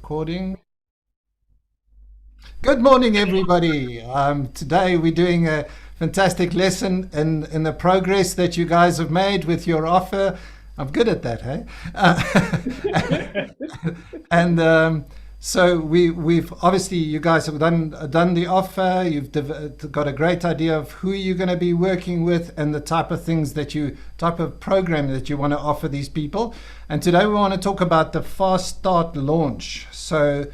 Recording. Good morning, everybody. Today we're doing a fantastic lesson in the progress that you guys have made with your offer. I'm good at that, hey? And so we've obviously, you guys have done the offer. You've got a great idea of who you're going to be working with and the type of things type of program that you want to offer these people. And today we want to talk about the Fast Start launch. So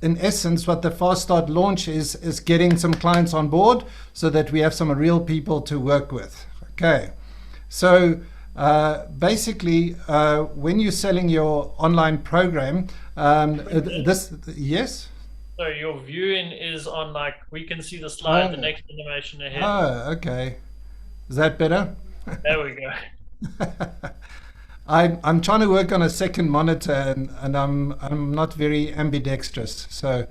in essence, what the Fast Start launch is getting some clients on board so that we have some real people to work with. Okay, so basically, when you're selling your online program, yes. So your viewing is on, like, we can see the slide, the next animation ahead. Oh, okay. Is that better? There we go. I'm trying to work on a second monitor and I'm not very ambidextrous. So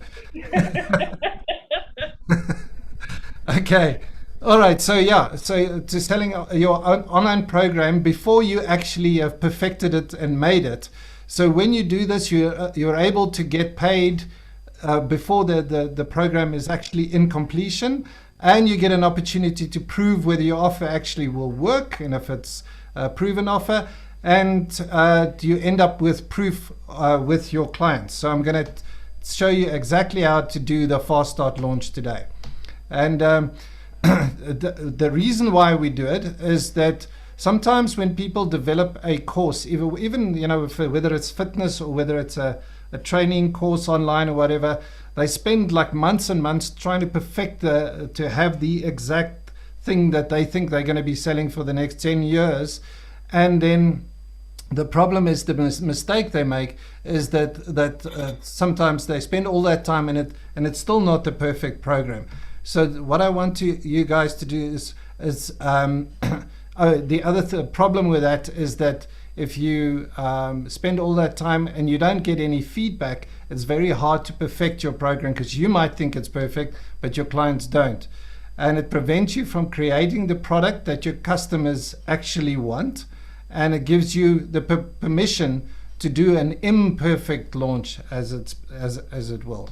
okay. All right. So yeah. So to selling your online program before you actually have perfected it and made it. So when you do this, you're able to get paid before the program is actually in completion, and you get an opportunity to prove whether your offer actually will work and if it's a proven offer. And you end up with proof with your clients. So I'm going to show you exactly how to do the Fast Start launch today. And the reason why we do it is that sometimes when people develop a course, even whether it's fitness or whether it's a training course online or whatever, they spend like months and months trying to perfect to have the exact thing that they think they're going to be selling for the next 10 years. And then the problem is the mistake they make is that sometimes they spend all that time in it and it's still not the perfect program. So what I want you guys to do is the other problem with that is that if you spend all that time and you don't get any feedback, it's very hard to perfect your program because you might think it's perfect, but your clients don't. And it prevents you from creating the product that your customers actually want. And it gives you the permission to do an imperfect launch as it will.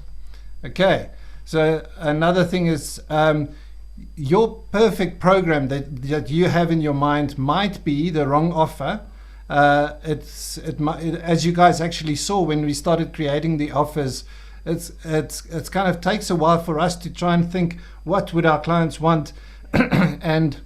Okay, so another thing is your perfect program that you have in your mind might be the wrong offer. As you guys actually saw when we started creating the offers, it's kind of takes a while for us to try and think what would our clients want, and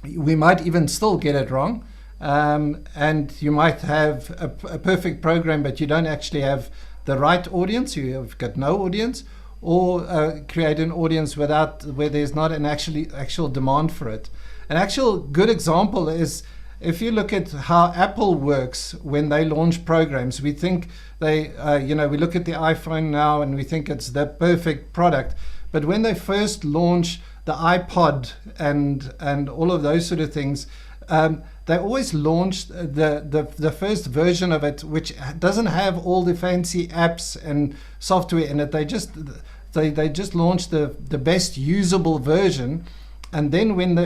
we might even still get it wrong. And you might have a perfect program, but you don't actually have the right audience. You have got no audience, or create an audience where there's not an actual demand for it. An actual good example is if you look at how Apple works when they launch programs. We think we look at the iPhone now and we think it's the perfect product, but when they first launch the iPod and all of those sort of things, they always launched the first version of it, which doesn't have all the fancy apps and software in it. They just launched the best usable version, and then when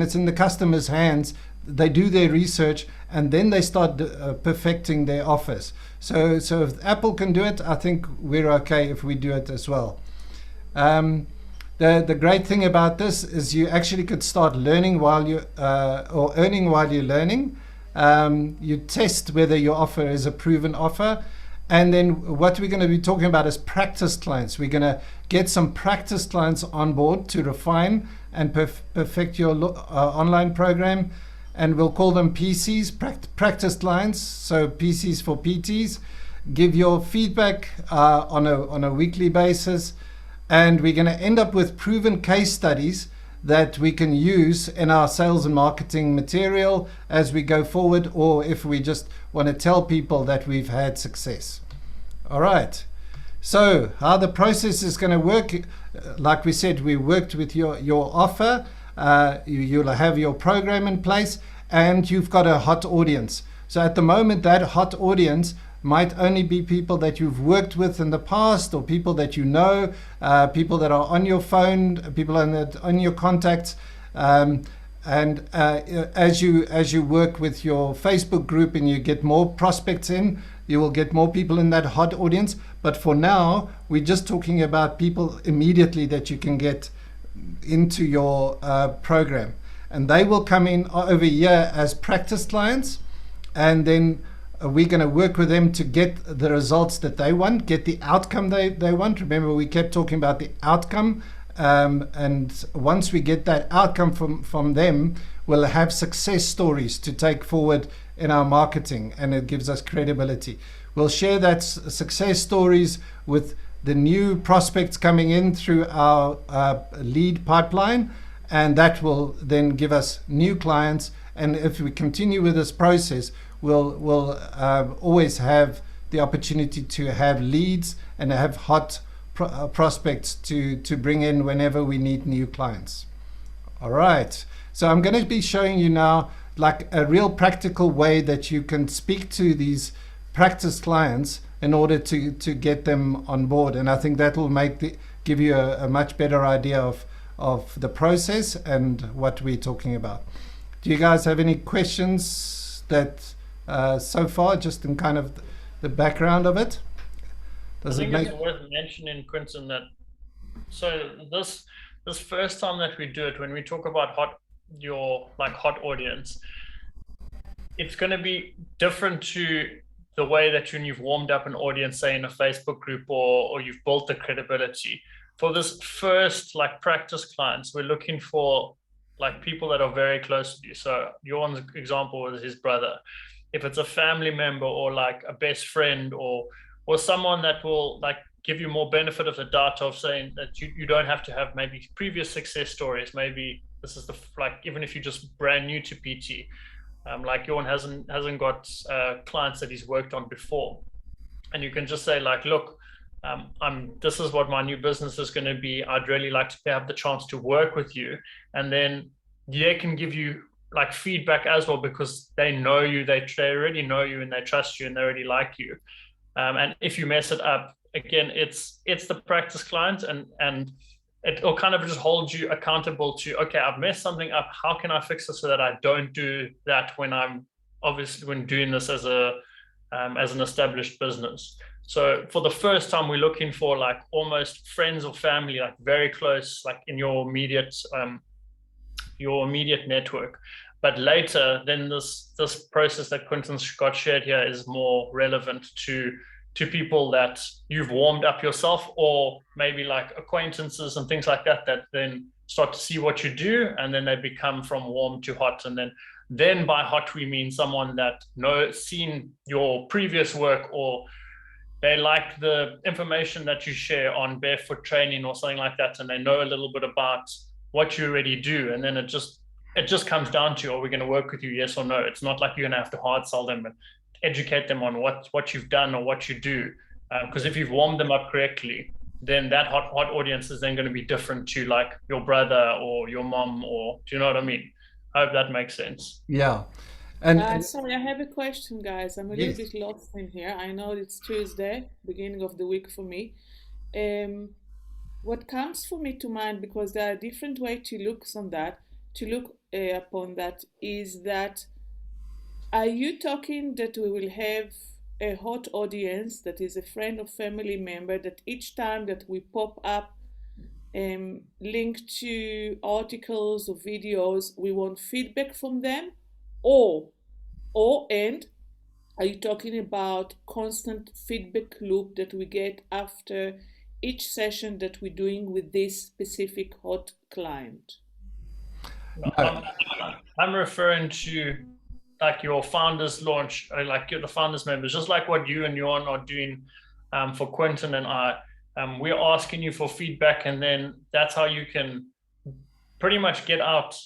it's in the customer's hands, they do their research and then they start perfecting their offers. So if Apple can do it, I think we're okay if we do it as well. The great thing about this is you actually could start learning while or earning while you're learning. You test whether your offer is a proven offer. And then what we're going to be talking about is practice clients. We're going to get some practice clients on board to refine and perfect your online program. And we'll call them PCs, practice clients. So PCs for PTs. Give your feedback on a weekly basis. And we're going to end up with proven case studies that we can use in our sales and marketing material as we go forward, or if we just want to tell people that we've had success. All right. So how the process is going to work, like we said, we worked with your offer. You'll have your program in place and you've got a hot audience. So at the moment, that hot audience might only be people that you've worked with in the past, or people that you know, people that are on your phone, people on your contacts. And as you work with your Facebook group and you get more prospects in, you will get more people in that hot audience. But for now, we're just talking about people immediately that you can get into your program. And they will come in over here as practice clients. And then we're going to work with them to get the results that they want, get the outcome they want. Remember, we kept talking about the outcome. And once we get that outcome from them, we'll have success stories to take forward in our marketing, and it gives us credibility. We'll share that success stories with the new prospects coming in through our lead pipeline, and that will then give us new clients. And if we continue with this process, we'll always have the opportunity to have leads and have hot prospects to bring in whenever we need new clients. All right, so I'm going to be showing you now like a real practical way that you can speak to these practice clients in order to get them on board, and I think that will give you a much better idea of the process and what we're talking about. Do you guys have any questions that so far, just in kind of the background of it? I think it's worth mentioning, Quinton, that so this first time that we do it, when we talk about hot audience, it's going to be different to the way that when you've warmed up an audience, say in a Facebook group, or you've built the credibility. For this first practice clients, we're looking for people that are very close to you. So your example was his brother. If it's a family member or a best friend or someone that will give you more benefit of the doubt of saying that you don't have to have maybe previous success stories. Maybe this is even if you're just brand new to PT, Jorn hasn't got clients that he's worked on before, and you can just say look, this is what my new business is going to be. I'd really like to have the chance to work with you, and then they can give you feedback as well, because they know you, they already know you, and they trust you, and they already like you. And if you mess it up, again, it's the practice client, and it'll kind of just hold you accountable to, okay, I've messed something up. How can I fix it so that I don't do that when doing this as an established business? So for the first time, we're looking for almost friends or family, very close, in your immediate network. But later, then this process that Quinton's got shared here is more relevant to people that you've warmed up yourself, or maybe acquaintances and things like that then start to see what you do, and then they become from warm to hot. And then by hot, we mean someone that seen your previous work, or they like the information that you share on barefoot training or something like that, and they know a little bit about what you already do. And then it just comes down to, are we going to work with you, yes or no? It's not like you're going to have to hard sell them, but educate them on what you've done or what you do. Because if you've warmed them up correctly, then that hot audience is then going to be different to your brother or your mom, or do you know what I mean? I hope that makes sense. Yeah. And sorry, I have a question, guys. I'm a little bit lost in here. I know it's Tuesday, beginning of the week for me. What comes for me to mind, because there are different ways to look upon that, is that, are you talking that we will have a hot audience that is a friend or family member, that each time that we pop up link to articles or videos, we want feedback from them? And are you talking about constant feedback loop that we get after each session that we're doing with this specific hot client? I'm referring to your founders launch, or the founders members, just like what you and Jorn are doing for Quinton and I. We're asking you for feedback, and then that's how you can pretty much get out,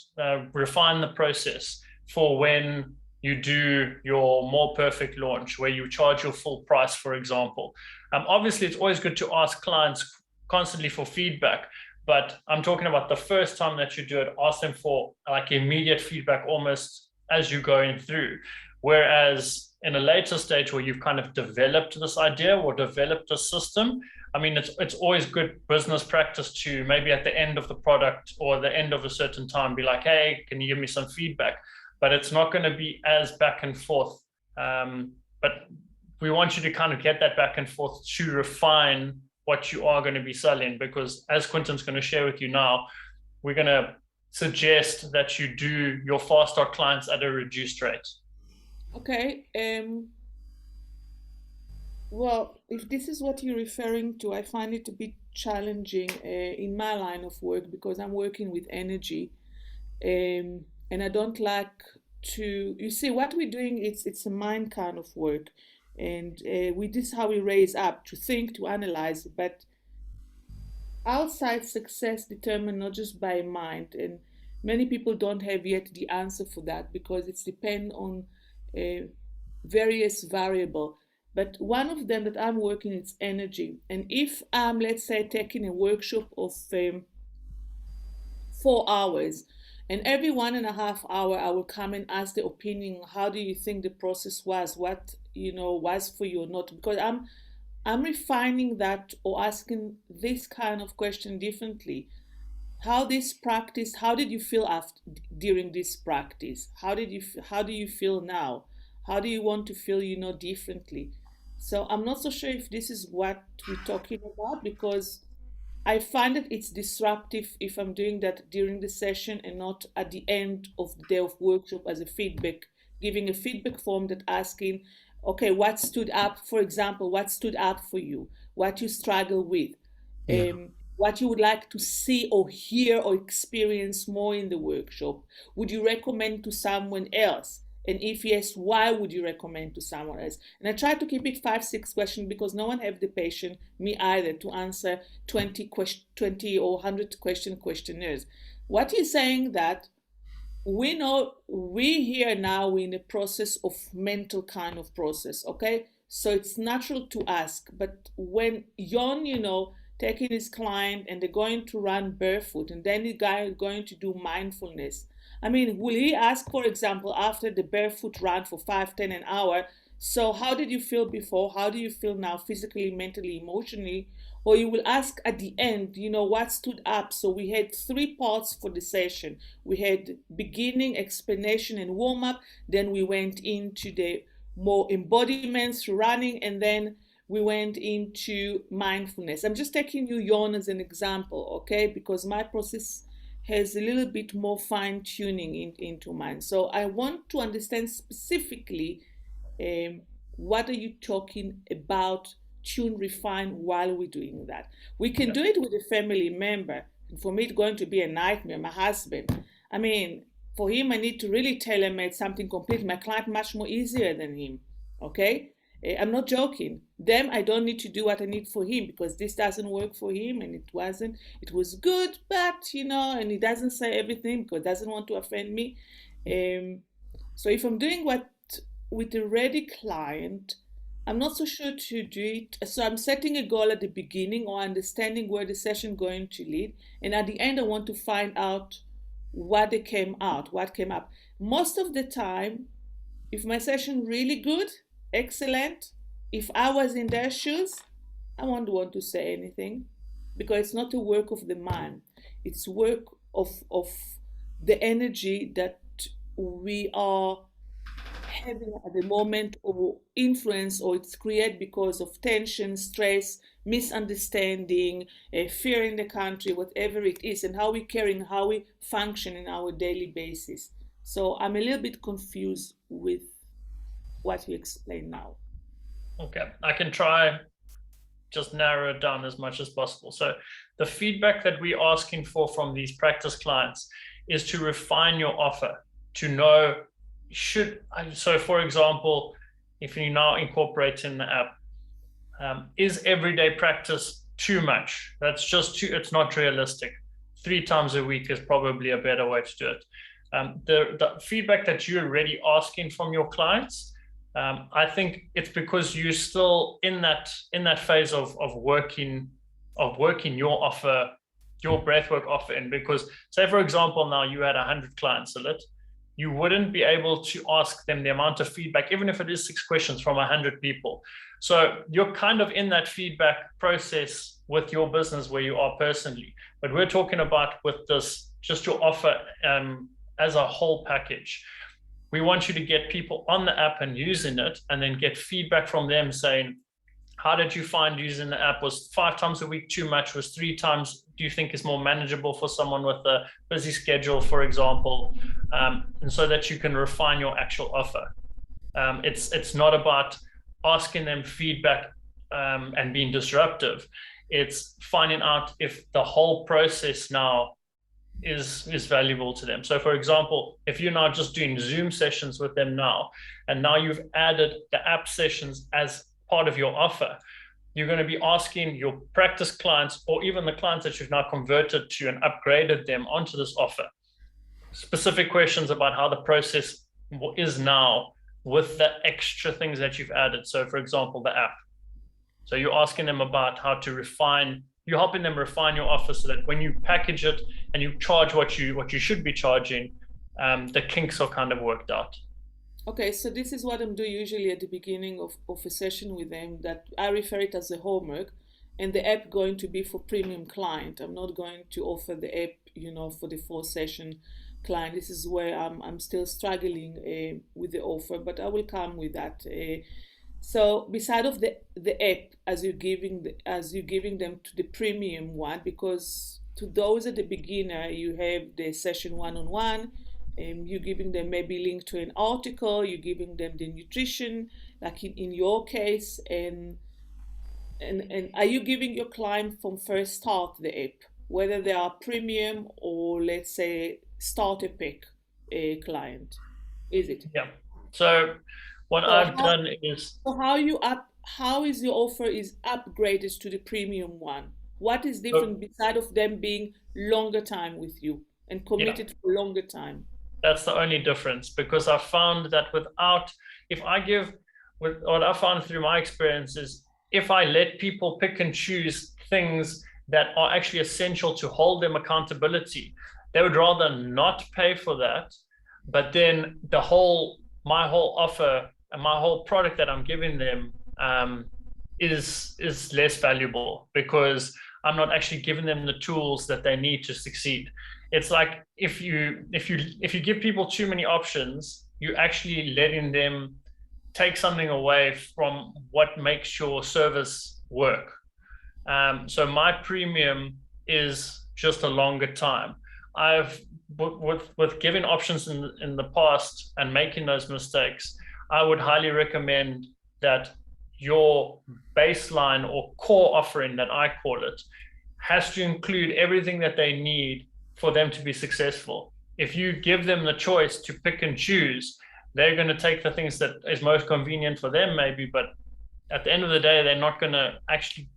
refine the process for when you do your more perfect launch, where you charge your full price, for example. Obviously, it's always good to ask clients constantly for feedback, but I'm talking about the first time that you do it, ask them for immediate feedback almost as you're going through. Whereas in a later stage where you've kind of developed this idea or developed a system, I mean, it's always good business practice to maybe at the end of the product or the end of a certain time be like, hey, can you give me some feedback? But it's not going to be as back and forth. But we want you to kind of get that back and forth to refine what you are going to be selling, because as Quinton's going to share with you now, we're going to suggest that you do your fast start clients at a reduced rate. Okay. Well, if this is what you're referring to, I find it a bit challenging in my line of work because I'm working with energy, and I don't like to. You see, what we're doing it's a mind kind of work, and this is how we raise up to think, to analyze. But outside success determined not just by mind, and many people don't have yet the answer for that because it's depend on various variable. But one of them that I'm working is energy. And if I'm, let's say, taking a workshop of 4 hours, and every 1.5 hour I will come and ask the opinion, how do you think the process was? What was for you or not? Because I'm refining that or asking this kind of question differently. How did you feel during this practice? How do you feel now? How do you want to feel, differently? So I'm not so sure if this is what we're talking about, because I find that it's disruptive if I'm doing that during the session and not at the end of the day of workshop as a feedback, giving a feedback form that asking, okay, what stood up, for example, what stood up for you, what you struggle with, what you would like to see or hear or experience more in the workshop. Would you recommend to someone else? And if yes, why would you recommend to someone else? And I try to keep it 5-6 questions because no one have the patience, me either, to answer 20 or 100 questionnaires. What you're saying that we know we here now we're in a process of mental kind of process, okay? So it's natural to ask, but when Jon, taking his client and they're going to run barefoot and then the guy is going to do mindfulness, I mean, will he ask, for example, after the barefoot run for 5-10 an hour, so how did you feel before? How do you feel now, physically, mentally, emotionally? Or you will ask at the end, what stood up? So we had 3 parts for the session. We had beginning, explanation, and warm up. Then we went into the more embodiments, running, and then we went into mindfulness. I'm just taking you, Jon, as an example, okay? Because my process has a little bit more fine tuning into mine. So I want to understand specifically what are you talking about, tune, refine while we're doing that. We can do it with a family member. For me, it's going to be a nightmare. My husband, I mean, for him, I need to really tailor-made something complete. My client much more easier than him, okay? I'm not joking. Them, I don't need to do what I need for him because this doesn't work for him and it wasn't. It was good, but, and he doesn't say everything because he doesn't want to offend me. So if I'm doing what with a ready client, I'm not so sure to do it. So I'm setting a goal at the beginning or understanding where the session going to lead. And at the end, I want to find out what came up. Most of the time, if my session really good, excellent. If I was in their shoes, I won't want to say anything because it's not a work of the mind. It's work of the energy that we are having at the moment, or influence, or it's created because of tension, stress, misunderstanding, fear in the country, whatever it is, and how we carry and how we function in our daily basis. So I'm a little bit confused with what you explain now. Okay, I can try just narrow it down as much as possible. So the feedback that we're asking for from these practice clients is to refine your offer, to know so for example, if you now incorporate in the app, is everyday practice too much? That's just it's not realistic. 3 times a week is probably a better way to do it. The feedback that you're already asking from your clients, I think it's because you're still in that phase of working your offer, your breathwork offer in. Because say for example, now you had 100 clients, Alit, you wouldn't be able to ask them the amount of feedback, even if it is 6 questions from 100 people. So you're kind of in that feedback process with your business where you are personally. But we're talking about with this, just your offer as a whole package. We want you to get people on the app and using it, and then get feedback from them saying, how did you find using the app? Was 5 times a week too much? Was 3 times, do you think is more manageable for someone with a busy schedule, for example? And so that you can refine your actual offer. It's not about asking them feedback and being disruptive. It's finding out if the whole process now is valuable to them. So for example, if you're now just doing Zoom sessions with them now, and now you've added the app sessions as part of your offer, you're going to be asking your practice clients, or even the clients that you've now converted to and upgraded them onto this offer, specific questions about how the process is now with the extra things that you've added. So for example, the app. So you're asking them about how to refine, you're helping them refine your offer so that when you package it and you charge what you should be charging, the kinks are kind of worked out. Okay, so this is what I'm doing usually at the beginning of a session with them, that I refer it as a homework, and the app going to be for premium client. I'm not going to offer the app, for the 4 session client. This is where I'm still struggling with the offer, but I will come with that. So beside of the app, as you're giving them to the premium one, because to those at the beginner, you have the session one-on-one. You're giving them maybe link to an article, you're giving them the nutrition, like in your case, and are you giving your client from first start the app, whether they are premium or let's say starter pack client? Is it? Yeah. So what I've done is, so how is your offer is upgraded to the premium one? What is different beside of them being longer time with you and committed for longer time? That's the only difference, because I found that what I found through my experience is, if I let people pick and choose things that are actually essential to hold them accountability, they would rather not pay for that. But then my whole offer and my whole product that I'm giving them is less valuable, because I'm not actually giving them the tools that they need to succeed. It's like if you give people too many options, you're actually letting them take something away from what makes your service work. So my premium is just a longer time. I've with giving options in the past and making those mistakes, I would highly recommend that your baseline or core offering, that I call it, has to include everything that they need for them to be successful. If you give them the choice to pick and choose, they're going to take the things that is most convenient for them maybe, but at the end of the day, they're not going to actually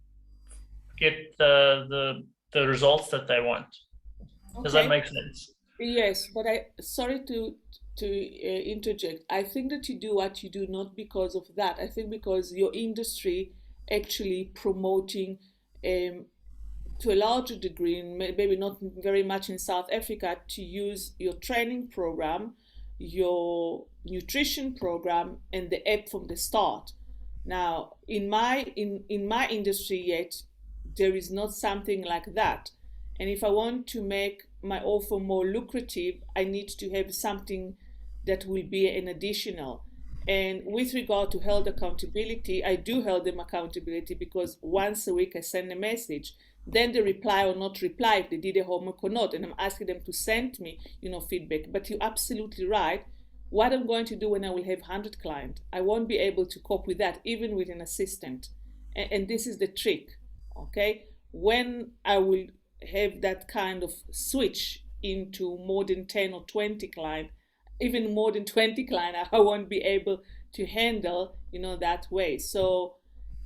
get the results that they want. Okay. Does that make sense? Yes, but sorry to interject. I think that you do what you do not because of that. I think because your industry actually promoting to a larger degree, maybe not very much in South Africa, to use your training program, your nutrition program, and the app from the start. Now, in my industry yet, there is not something like that. And if I want to make my offer more lucrative, I need to have something that will be an additional. And with regard to health accountability, I do hold them accountability, because once a week I send a message. Then they reply or not reply if they did a homework or not, and I'm asking them to send me, feedback. But you're absolutely right. What I'm going to do when I will have 100 clients, I won't be able to cope with that, even with an assistant. And this is the trick, okay? When I will have that kind of switch into more than 10 or 20 clients, even more than 20 clients, I won't be able to handle, that way. So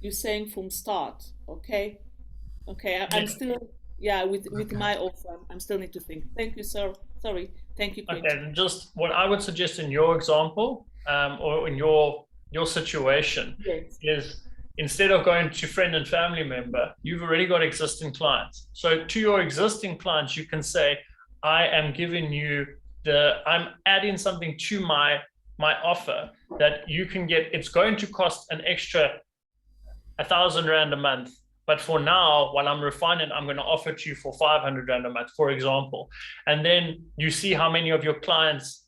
you're saying from start, okay? Okay, I'm still, with my offer, I'm still need to think. Thank you, sir. Sorry. Thank you, Quentin. Okay, and just what I would suggest in your example, or in your situation, yes, is instead of going to friend and family member, you've already got existing clients. So to your existing clients, you can say, I am giving you I'm adding something to my offer that you can get. It's going to cost an extra 1,000 Rand a month. But for now, while I'm refining, I'm going to offer it to you for 500 Rand a month, for example. And then you see how many of your clients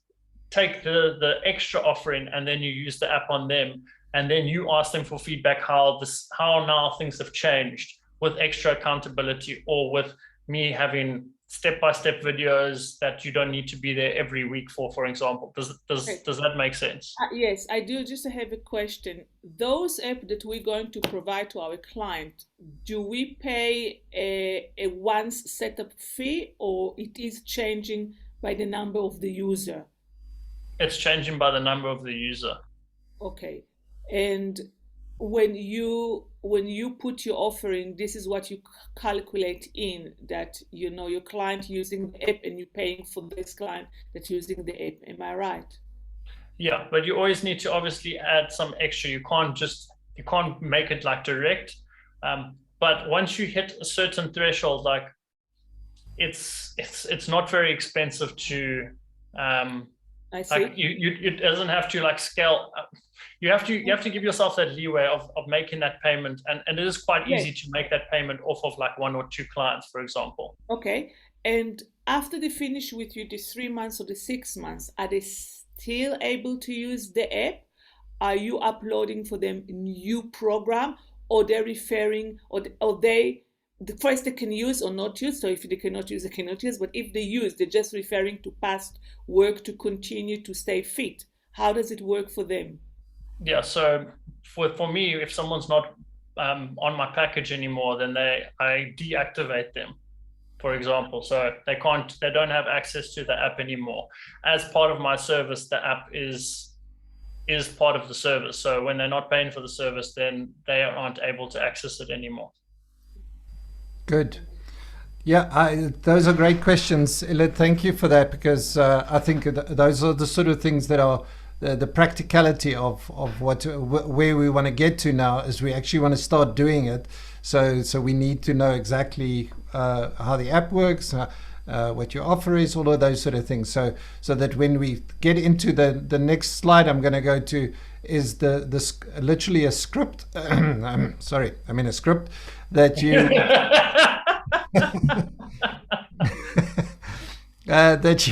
take the extra offering, and then you use the app on them. And then you ask them for feedback, how now things have changed with extra accountability, or with me having step-by-step videos that you don't need to be there every week for example. Does that make sense? Yes, I do. Just have a question. Those apps that we're going to provide to our client, do we pay a once setup fee, or it is changing by the number of the user? It's changing by the number of the user. Okay. And when you put your offering, this is what you calculate in that, your client using the app, and you're paying for this client that's using the app. Am I right? Yeah, but you always need to obviously add some extra. You can't make it like direct. But once you hit a certain threshold, like it's not very expensive to I see. like it doesn't have to like scale. You have to give yourself that leeway of making that payment, and it is quite easy to make that payment off of like 1 or 2 clients, for example. Okay. And after they finish with you the 3 months or the 6 months, are they still able to use the app? Are you uploading for them a new program, or they're referring, or the first they can use or not use? So if they cannot use, they cannot use. But if they use, they're just referring to past work to continue to stay fit. How does it work for them? Yeah, so for me, if someone's not on my package anymore, then I deactivate them, for example. So they don't have access to the app anymore. As part of my service, the app is part of the service. So when they're not paying for the service, then they aren't able to access it anymore. Good. Yeah, those are great questions, Ilad. Thank you for that, because I think those are the sort of things that are the practicality of where we want to get to now, is we actually want to start doing it. So we need to know exactly how the app works, what your offer is, all of those sort of things. So that when we get into the next slide I'm going to go to is literally a script. Sorry, I mean a script that you that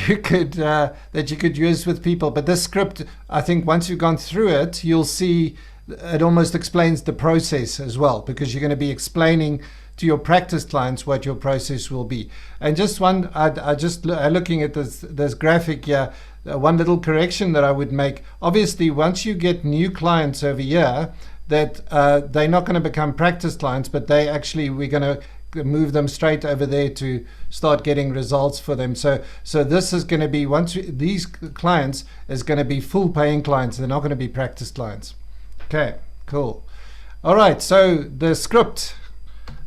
you could use with people. But this script, I think once you've gone through it, you'll see it almost explains the process as well, because you're going to be explaining to your practice clients what your process will be. And just looking at this graphic here, one little correction that I would make. Obviously, once you get new clients over here, that they're not going to become practice clients, but we're going to move them straight over there to start getting results for them. So this is going to be, these clients is going to be full paying clients. They're not going to be practice clients. Okay, cool. All right, so the script,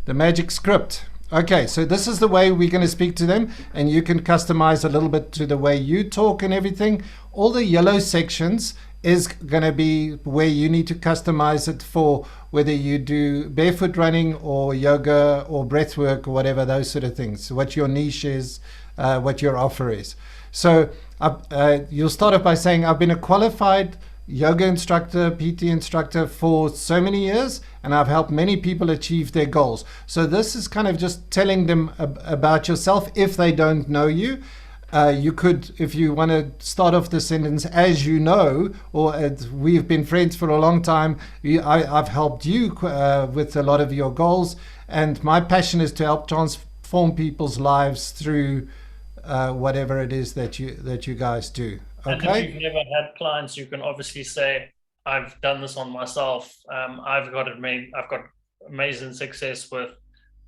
the magic script. Okay, so this is the way we're going to speak to them, and you can customize a little bit to the way you talk and everything. All the yellow sections is going to be where you need to customize it for whether you do barefoot running or yoga or breath work or whatever, those sort of things, what your niche is, what your offer is. So you'll start off by saying, I've been a qualified yoga instructor, PT instructor for so many years, and I've helped many people achieve their goals. So this is kind of just telling them about yourself if they don't know you. You could, if you want to start off the sentence, as you know, or we've been friends for a long time, I've helped you with a lot of your goals, and my passion is to help transform people's lives through whatever it is that you guys do. Okay. And if you've never had clients, you can obviously say, I've done this on myself. I've got amazing success with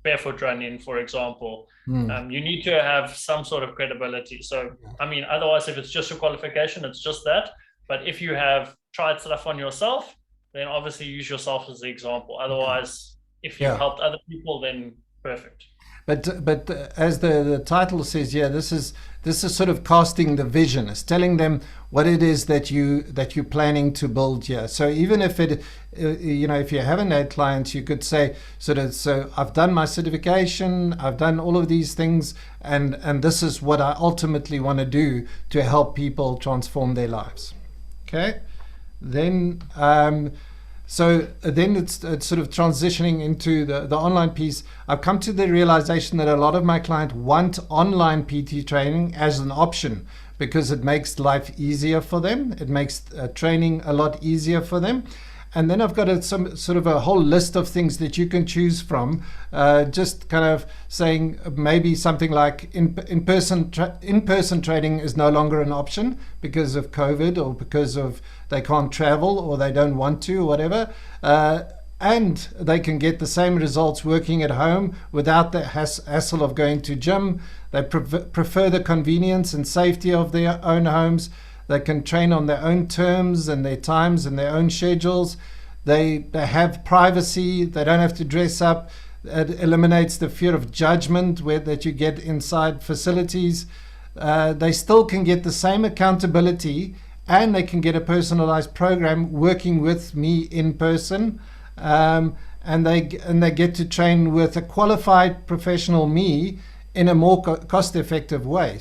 barefoot running, for example. You need to have some sort of credibility. So, I mean, otherwise, if it's just a qualification, it's just that. But if you have tried stuff on yourself, then obviously use yourself as the example. Otherwise, if you helped other people, then perfect. But as the title says, yeah, this is sort of casting the vision. It's telling them what it is that you're planning to build here. So even if it, if you haven't had clients, you could say so I've done my certification, I've done all of these things, and this is what I ultimately want to do to help people transform their lives. Okay, then. So then it's sort of transitioning into the online piece. I've come to the realization that a lot of my clients want online PT training as an option because it makes life easier for them. It makes training a lot easier for them. And then I've got some sort of a whole list of things that you can choose from, just kind of saying maybe something like in-person training is no longer an option because of COVID or because of they can't travel or they don't want to or whatever. And they can get the same results working at home without the hassle of going to gym. They prefer the convenience and safety of their own homes. They can train on their own terms and their times and their own schedules. They have privacy. They don't have to dress up. It eliminates the fear of judgment that you get inside facilities. They still can get the same accountability, and they can get a personalized program working with me in person. And they get to train with a qualified professional me in a more cost-effective way.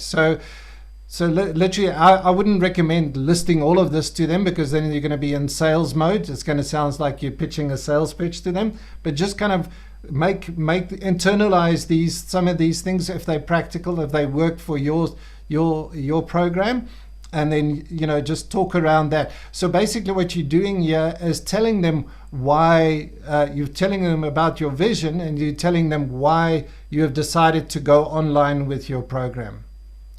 So literally, I wouldn't recommend listing all of this to them because then you're going to be in sales mode. It's going to sound like you're pitching a sales pitch to them. But just kind of internalize some of these things if they're practical, if they work for your program, and then just talk around that. So basically, what you're doing here is telling them why you're telling them about your vision, and you're telling them why you have decided to go online with your program.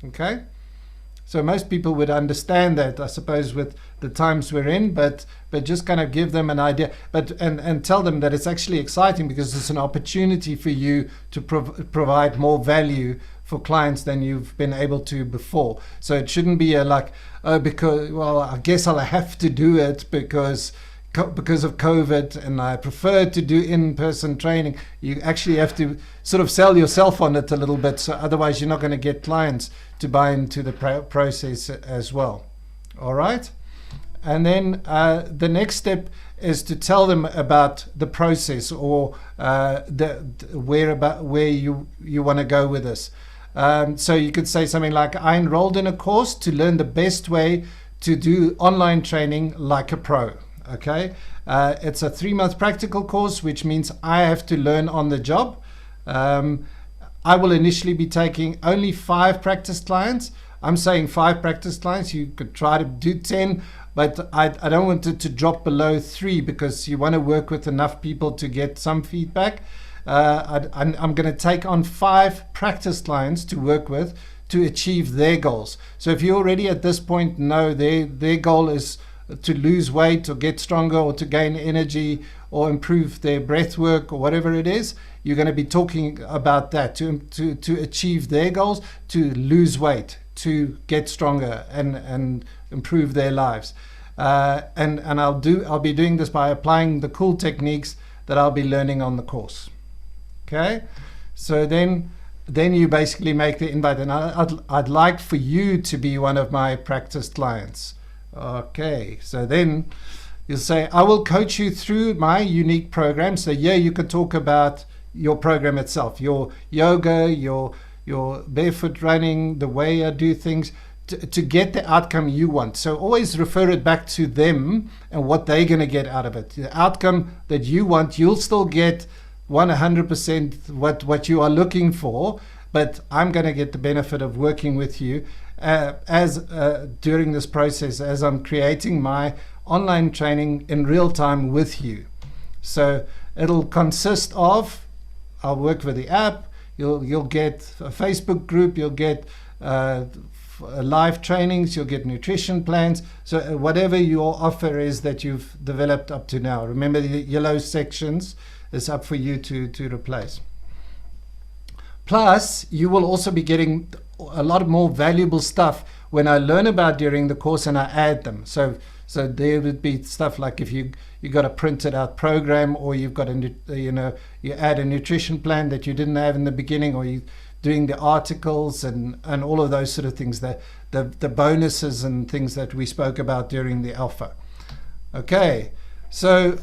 Okay. So most people would understand that, I suppose, with the times we're in, but just kind of give them an idea, and tell them that it's actually exciting because it's an opportunity for you to provide more value for clients than you've been able to before. So it shouldn't be I guess I'll have to do it because of COVID, and I prefer to do in-person training. You actually have to sort of sell yourself on it a little bit, so otherwise you're not going to get clients to buy into the process as well. All right? And then the next step is to tell them about the process, or where you want to go with this. So you could say something like, I enrolled in a course to learn the best way to do online training like a pro. Okay, it's a 3-month practical course, which means I have to learn on the job. I will initially be taking only 5 practice clients. I'm saying 5 practice clients. You could try to do 10, but I don't want it to drop below 3 because you want to work with enough people to get some feedback. I'm going to take on 5 practice clients to work with to achieve their goals. So if you already at this point know their goal is to lose weight or get stronger or to gain energy or improve their breath work or whatever it is, you're going to be talking about that to achieve their goals, to lose weight, to get stronger and improve their lives. And I'll be doing this by applying the cool techniques that I'll be learning on the course. Okay, so then you basically make the invite, and I'd like for you to be one of my practice clients. Okay, so then you'll say, I will coach you through my unique program. So you could talk about your program itself, your yoga, your barefoot running, the way I do things to get the outcome you want. So always refer it back to them and what they're going to get out of it. The outcome that you want, you'll still get 100% what you are looking for, but I'm going to get the benefit of working with you during this process as I'm creating my online training in real time with you. So it'll consist of, I'll work with the app, you'll get a Facebook group, you'll get live trainings, you'll get nutrition plans. So whatever your offer is that you've developed up to now, remember the yellow sections is up for you to replace. Plus, you will also be getting a lot more valuable stuff when I learn about during the course and I add them. So So there would be stuff like if you got a printed out program, or you've got you add a nutrition plan that you didn't have in the beginning, or you doing the articles and all of those sort of things, the bonuses and things that we spoke about during the alpha. Okay, so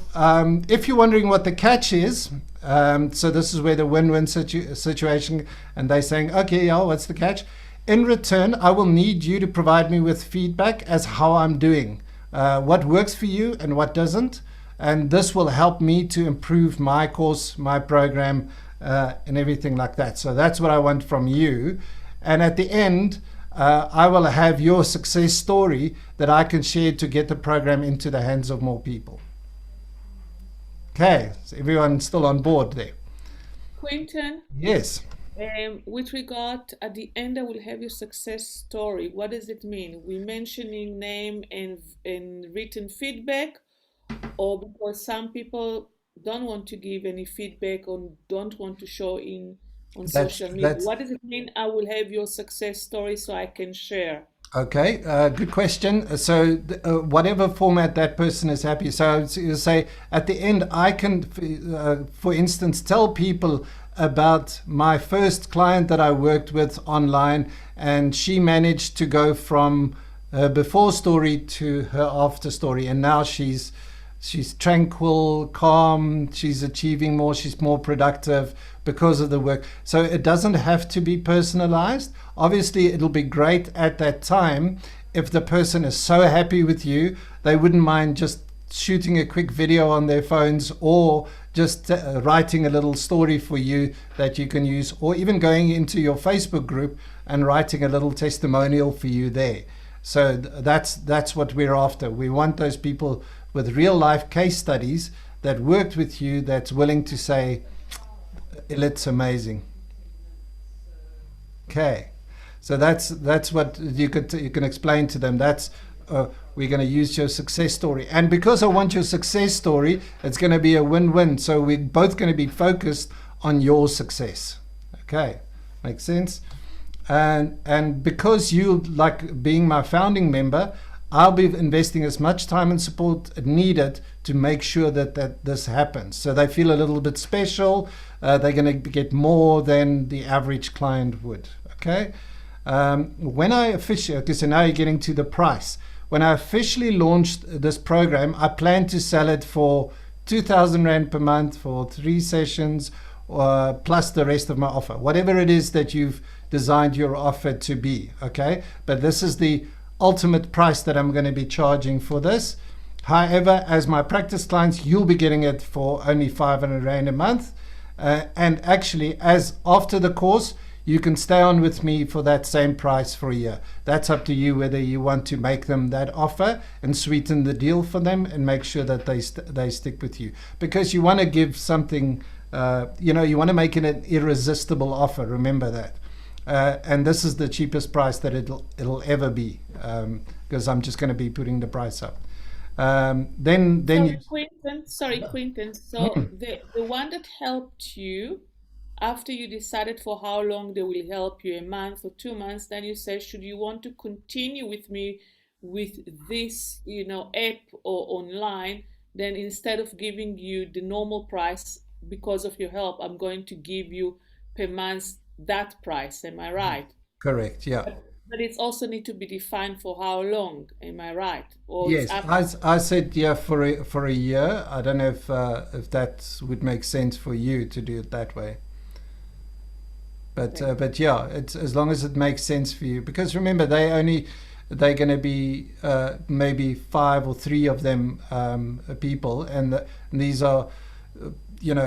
if you're wondering what the catch is, so this is where the win-win situation, and they're saying, okay, yeah, what's the catch? In return, I will need you to provide me with feedback as how I'm doing, what works for you and what doesn't, and this will help me to improve my course, my program, and everything like that. So that's what I want from you. And at the end, I will have your success story that I can share to get the program into the hands of more people. Okay, so everyone still on board there? Quinton, Yes. with regard, at the end, I will have your success story. What does it mean? We're mentioning name and written feedback, or because some people don't want to give any feedback or don't want to show on social media. What does it mean? I will have your success story so I can share. Okay, good question. So whatever format that person is happy. So you say at the end, I can, for instance, tell people about my first client that I worked with online, and she managed to go from her before story to her after story, and now she's tranquil, calm, she's achieving more, she's more productive because of the work. So it doesn't have to be personalized. Obviously, it'll be great at that time if the person is so happy with you, they wouldn't mind just shooting a quick video on their phones, or just writing a little story for you that you can use, or even going into your Facebook group and writing a little testimonial for you there. So that's what we're after. We want those people with real life case studies that worked with you, that's willing to say, it's amazing. Okay, so that's what you can explain to them. That's we're going to use your success story, and because I want your success story, it's going to be a win-win. So we're both going to be focused on your success. Okay, makes sense. And because you like being my founding member, I'll be investing as much time and support needed to make sure that this happens. So they feel a little bit special. They're going to get more than the average client would. Okay. When I officially, okay, so now you're getting to the price. When I officially launched this program, I plan to sell it for 2,000 Rand per month for 3 sessions, plus the rest of my offer, whatever it is that you've designed your offer to be. Okay. But this is the ultimate price that I'm going to be charging for this. However, as my practice clients, you'll be getting it for only 500 Rand a month. And actually, as after the course, you can stay on with me for that same price for a year. That's up to you whether you want to make them that offer and sweeten the deal for them and make sure that they stick with you. Because you want to give something, you want to make it an irresistible offer. Remember that. And this is the cheapest price that it'll ever be, because I'm just going to be putting the price up. Quinton. So the one that helped you after you decided for how long they will help you, a month or 2 months, then you said, should you want to continue with me with this, app or online, then instead of giving you the normal price because of your help, I'm going to give you per month that price. Am I right? Correct. Yeah. But it's also need to be defined for how long. Am I right? Or yes, I said for a year. I don't know if that would make sense for you to do it that way. But yeah, it's as long as it makes sense for you. Because remember, they're going to be maybe 5 or 3 of them people, and these are.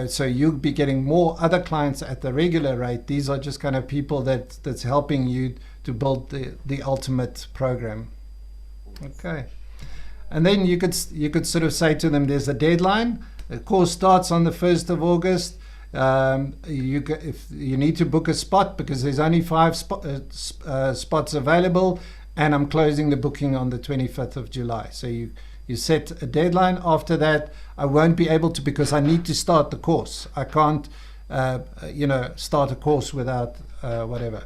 So you'll be getting more other clients at the regular rate. These are just kind of people that's helping you to build the ultimate program. Okay. And then you could sort of say to them, there's a deadline. The course starts on the 1st of August. If you need to book a spot, because there's only 5 spots available, and I'm closing the booking on the 25th of July. So you set a deadline. After that, I won't be able to, because I need to start the course. I can't, start a course without whatever.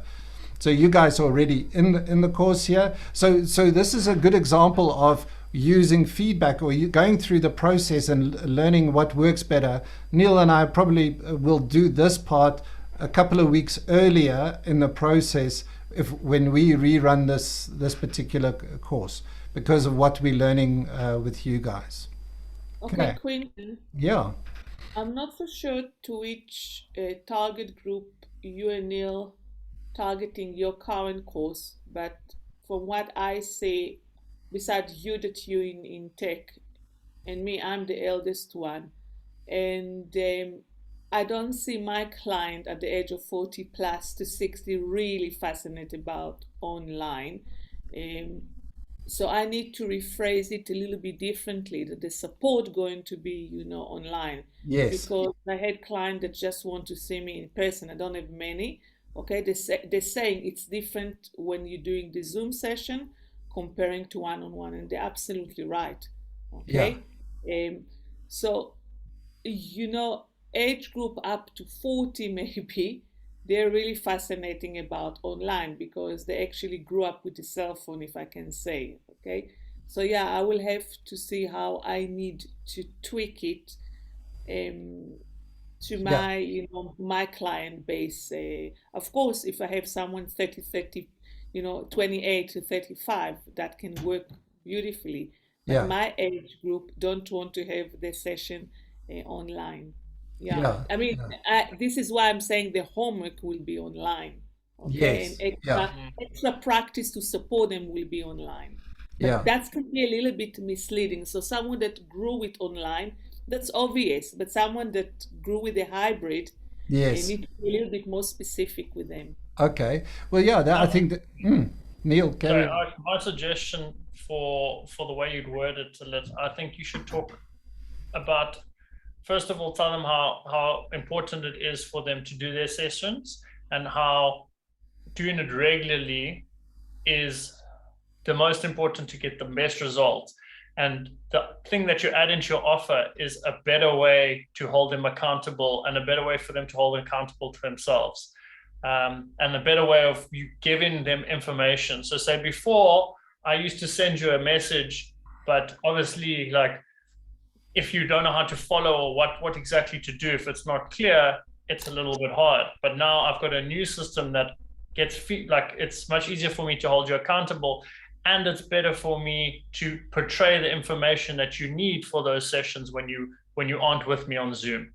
So you guys are already in the course here. So this is a good example of using feedback or going through the process and learning what works better, Neil and I probably will do this part a couple of weeks earlier in the process when we rerun this particular course, because of what we're learning with you guys. Okay, Quentin. Yeah. I'm not for sure to which target group you and Neil targeting your current course, but from what I say, besides you that you in tech, and me, I'm the eldest one, and I don't see my client at the age of 40 plus to 60 really fascinated about online. So I need to rephrase it a little bit differently, that the support going to be, online. Yes. Because I had clients that just want to see me in person. I don't have many. Okay, they're saying it's different when you're doing the Zoom session comparing to one-on-one, and they're absolutely right. Okay. So, age group up to 40 maybe, they're really fascinating about online because they actually grew up with the cell phone, if I can say. Okay, so yeah, I will have to see how I need to tweak it to my my client base. Of course, if I have someone 30 28 to 35, that can work beautifully. But my age group don't want to have the session online. I mean, this is why I'm saying the homework will be online. Okay, and extra practice to support them will be online. But that can be a little bit misleading. So someone that grew with online, that's obvious. But someone that grew with a hybrid, they need to be a little bit more specific with them. Okay. Well, I think that Neil, carry on. My suggestion for the way you'd word it, I think you should talk about, first of all, tell them how important it is for them to do their sessions, and how doing it regularly is the most important to get the best results. And the thing that you add into your offer is a better way to hold them accountable, and a better way for them to hold accountable to themselves. And a better way of you giving them information. So say before, I used to send you a message, but obviously, like, if you don't know how to follow or what exactly to do, if it's not clear, it's a little bit hard. But now I've got a new system that it's much easier for me to hold you accountable, and it's better for me to portray the information that you need for those sessions when you aren't with me on Zoom.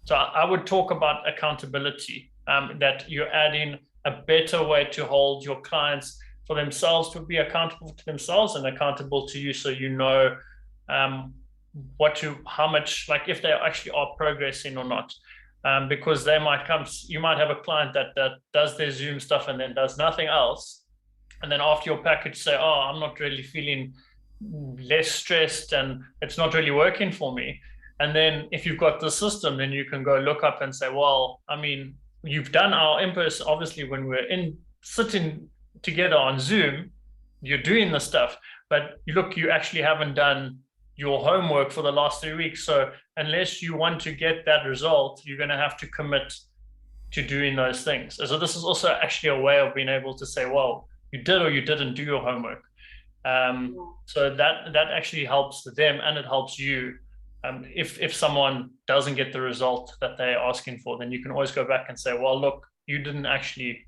So I would talk about accountability, that you're adding a better way to hold your clients for themselves, to be accountable to themselves and accountable to you, so you know how much, like, if they actually are progressing or not. Because you might have a client that does their Zoom stuff and then does nothing else. And then after your package say, oh, I'm not really feeling less stressed and it's not really working for me. And then if you've got the system, then you can go look up and say, well, I mean, you've done our in-person, obviously when we're sitting together on Zoom, you're doing the stuff, but you actually haven't done your homework for the last 3 weeks. So unless you want to get that result, you're going to have to commit to doing those things. So this is also actually a way of being able to say, well, you did or you didn't do your homework. So that actually helps them, and it helps you. If someone doesn't get the result that they're asking for, then you can always go back and say, well, look, you didn't actually,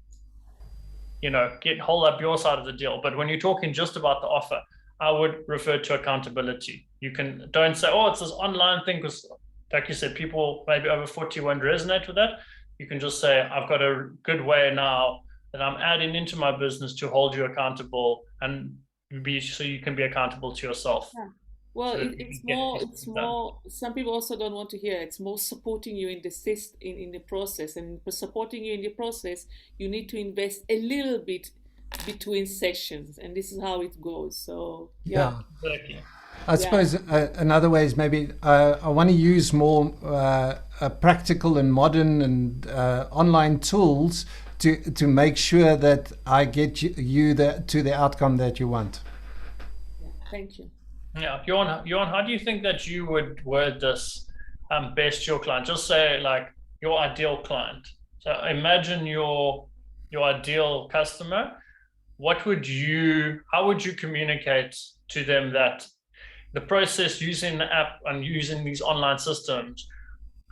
hold up your side of the deal. But when you're talking just about the offer, I would refer to accountability. Don't say, oh, it's this online thing, because like you said, people maybe over 40 won't resonate with that. You can just say, I've got a good way now that I'm adding into my business to hold you accountable, and so you can be accountable to yourself. Yeah. Well, so it's more, some people also don't want to hear, it's more supporting you in the process. And for supporting you in the process, you need to invest a little bit between sessions, and this is how it goes. So exactly. I suppose another way is maybe I want to use more practical and modern and online tools to make sure that I get you to the outcome that you want. Thank you. Yeah, Johan, how do you think that you would word this best to your client? Just say, like, your ideal client. So imagine your ideal customer. how would you communicate to them that the process using the app and using these online systems,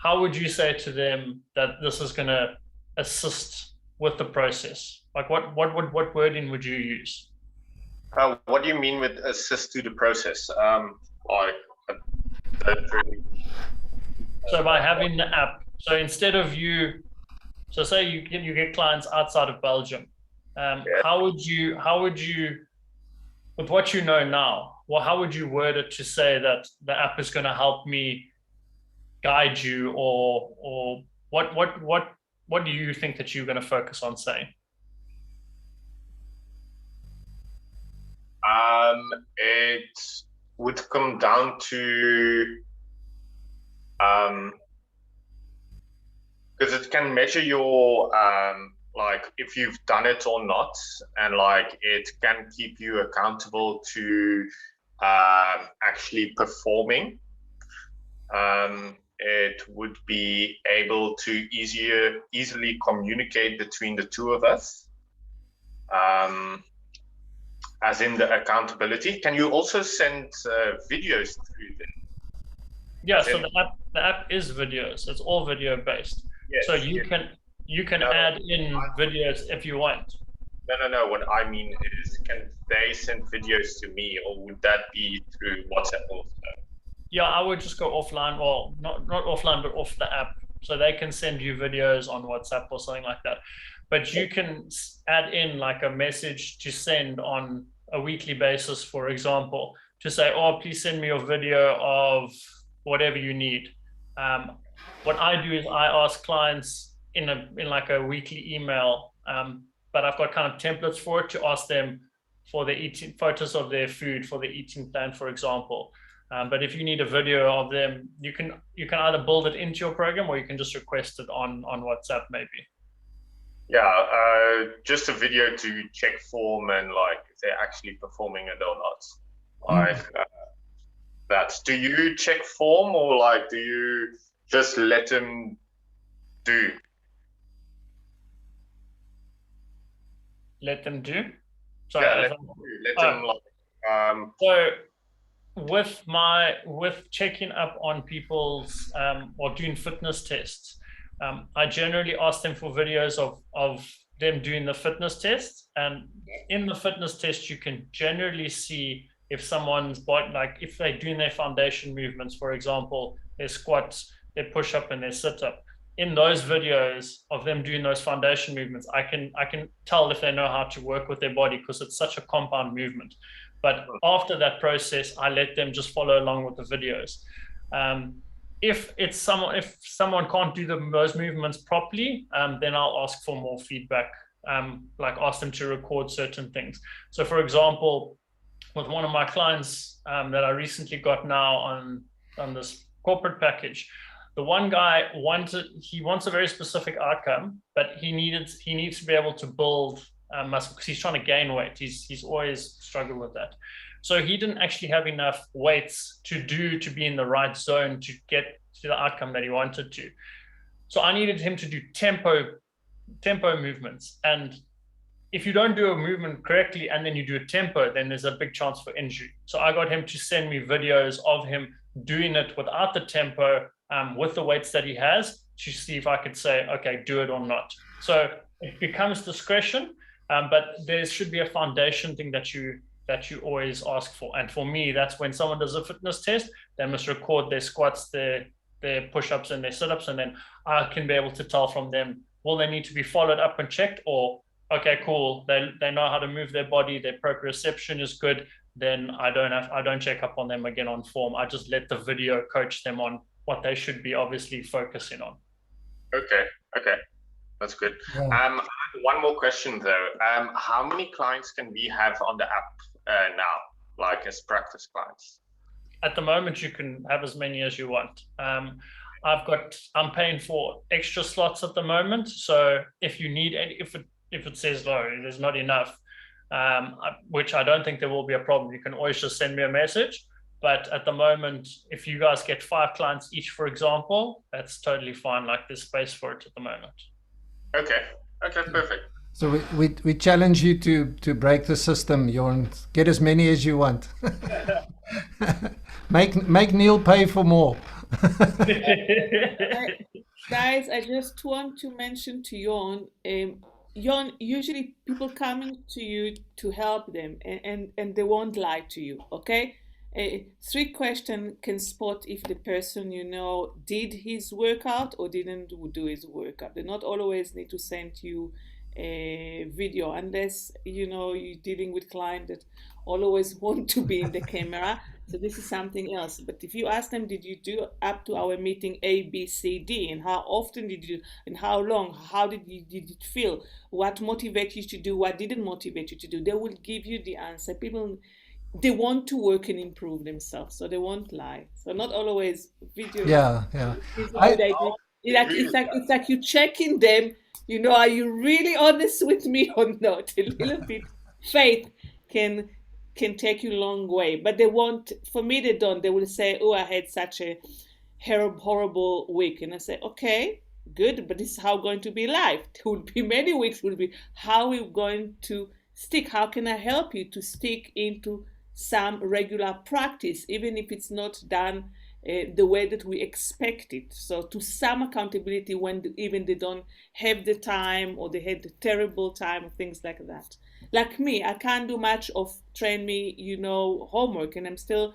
how would you say to them that this is going to assist with the process? Like what wording would you use? What do you mean with assist to the process? So by having the app, so instead of so say you get clients outside of Belgium, how would you, with what you know now, well, how would you word it to say that the app is going to help me guide you, or what do you think that you're going to focus on saying? It would come down to because it can measure your like if you've done it or not, and like it can keep you accountable to actually performing. It would be able to easily communicate between the two of us, as in the accountability. Can you also send videos through them? Yeah, so the app is videos. It's all video based. Yes, so you can add in videos if you want. No. What I mean is, can they send videos to me, or would that be through WhatsApp also? Yeah, I would just go offline, or not offline, but off the app. So they can send you videos on WhatsApp or something like that. But you can add in like a message to send on a weekly basis, for example, to say, oh, please send me your video of whatever you need. What I do is I ask clients in like a weekly email, but I've got kind of templates for it, to ask them for the eating photos of their food for the eating plan, for example. But if you need a video of them, you can either build it into your program, or you can just request it on WhatsApp maybe. Yeah, just a video to check form and like if they're actually performing it or not. Like that. Do you check form, or like do you just let them do? Let them do? Sorry, yeah, let them like. So with checking up on people's or doing fitness tests, I generally ask them for videos of them doing the fitness test, and in the fitness test you can generally see if someone's body, like if they're doing their foundation movements, for example, their squats, their push-up and their sit-up. In those videos of them doing those foundation movements, I can tell if they know how to work with their body, because it's such a compound movement. But after that process, I let them just follow along with the videos. If someone can't do those movements properly, then I'll ask for more feedback, like ask them to record certain things. So for example, with one of my clients that I recently got now on this corporate package, the one guy wants a very specific outcome, but he needs to be able to build muscle, because he's trying to gain weight. He's always struggled with that. So he didn't actually have enough weights to be in the right zone to get to the outcome that he wanted to. So I needed him to do tempo movements. And if you don't do a movement correctly and then you do a tempo, then there's a big chance for injury. So I got him to send me videos of him doing it without the tempo, with the weights that he has, to see if I could say, okay, do it or not. So it becomes discretion, but there should be a foundation thing that you always ask for. And for me, that's when someone does a fitness test, they must record their squats, their push-ups and their sit-ups, and then I can be able to tell from them, will they need to be followed up and checked, or okay, cool, they know how to move their body, their proprioception is good, then I don't check up on them again on form. I just let the video coach them on what they should be obviously focusing on. Okay, that's good. Yeah. One more question though. How many clients can we have on the app now, like as practice clients? At the moment, you can have as many as you want. I'm paying for extra slots at the moment. So if you need any, if it says there's not enough, which I don't think there will be a problem, you can always just send me a message. But at the moment, if you guys get 5 clients each, for example, that's totally fine. Like there's space for it at the moment. Okay, perfect. So we challenge you to break the system, Jorn. Get as many as you want. make Neil pay for more. Guys, I just want to mention to Jon, Jon, usually people coming to you to help them and they won't lie to you, okay? 3 questions can spot if the person you know did his workout or didn't do his workout. They not always need to send you a video unless you know you're dealing with clients that always want to be in the camera. So this is something else. But if you ask them, did you do up to our meeting A, B, C, D, and how often did you, and how long, how did it feel, what motivated you to do, what didn't motivate you to do, they will give you the answer. People, they want to work and improve themselves, so they won't lie. So not always video. Yeah. It's like you checking them. You know, are you really honest with me or not? A little bit faith can take you a long way, but they won't. For me, they don't. They will say, "Oh, I had such a horrible week," and I say, "Okay, good, but this is how going to be life. There will be many weeks. Will be how we're going to stick. How can I help you to stick into some regular practice, even if it's not done the way that we expect it? So to some accountability when even they don't have the time or they had a terrible time, things like that. Like me, I can't do much of train me, you know, homework, and I'm still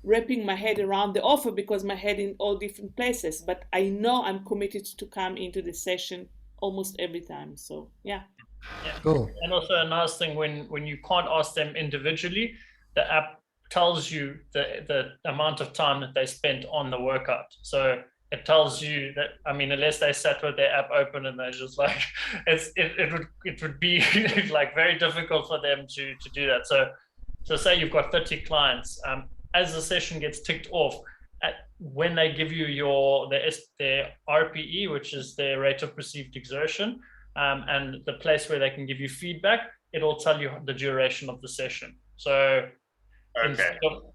wrapping my head around the offer because my head in all different places. But I know I'm committed to come into the session almost every time. So yeah. Cool. And also a nice thing when you can't ask them individually, the app tells you the amount of time that they spent on the workout. So it tells you that, I mean, unless they sat with their app open and they're just like, it would be like very difficult for them to do that. So say you've got 30 clients, as the session gets ticked off, when they give you their RPE, which is their rate of perceived exertion, and the place where they can give you feedback, it'll tell you the duration of the session. So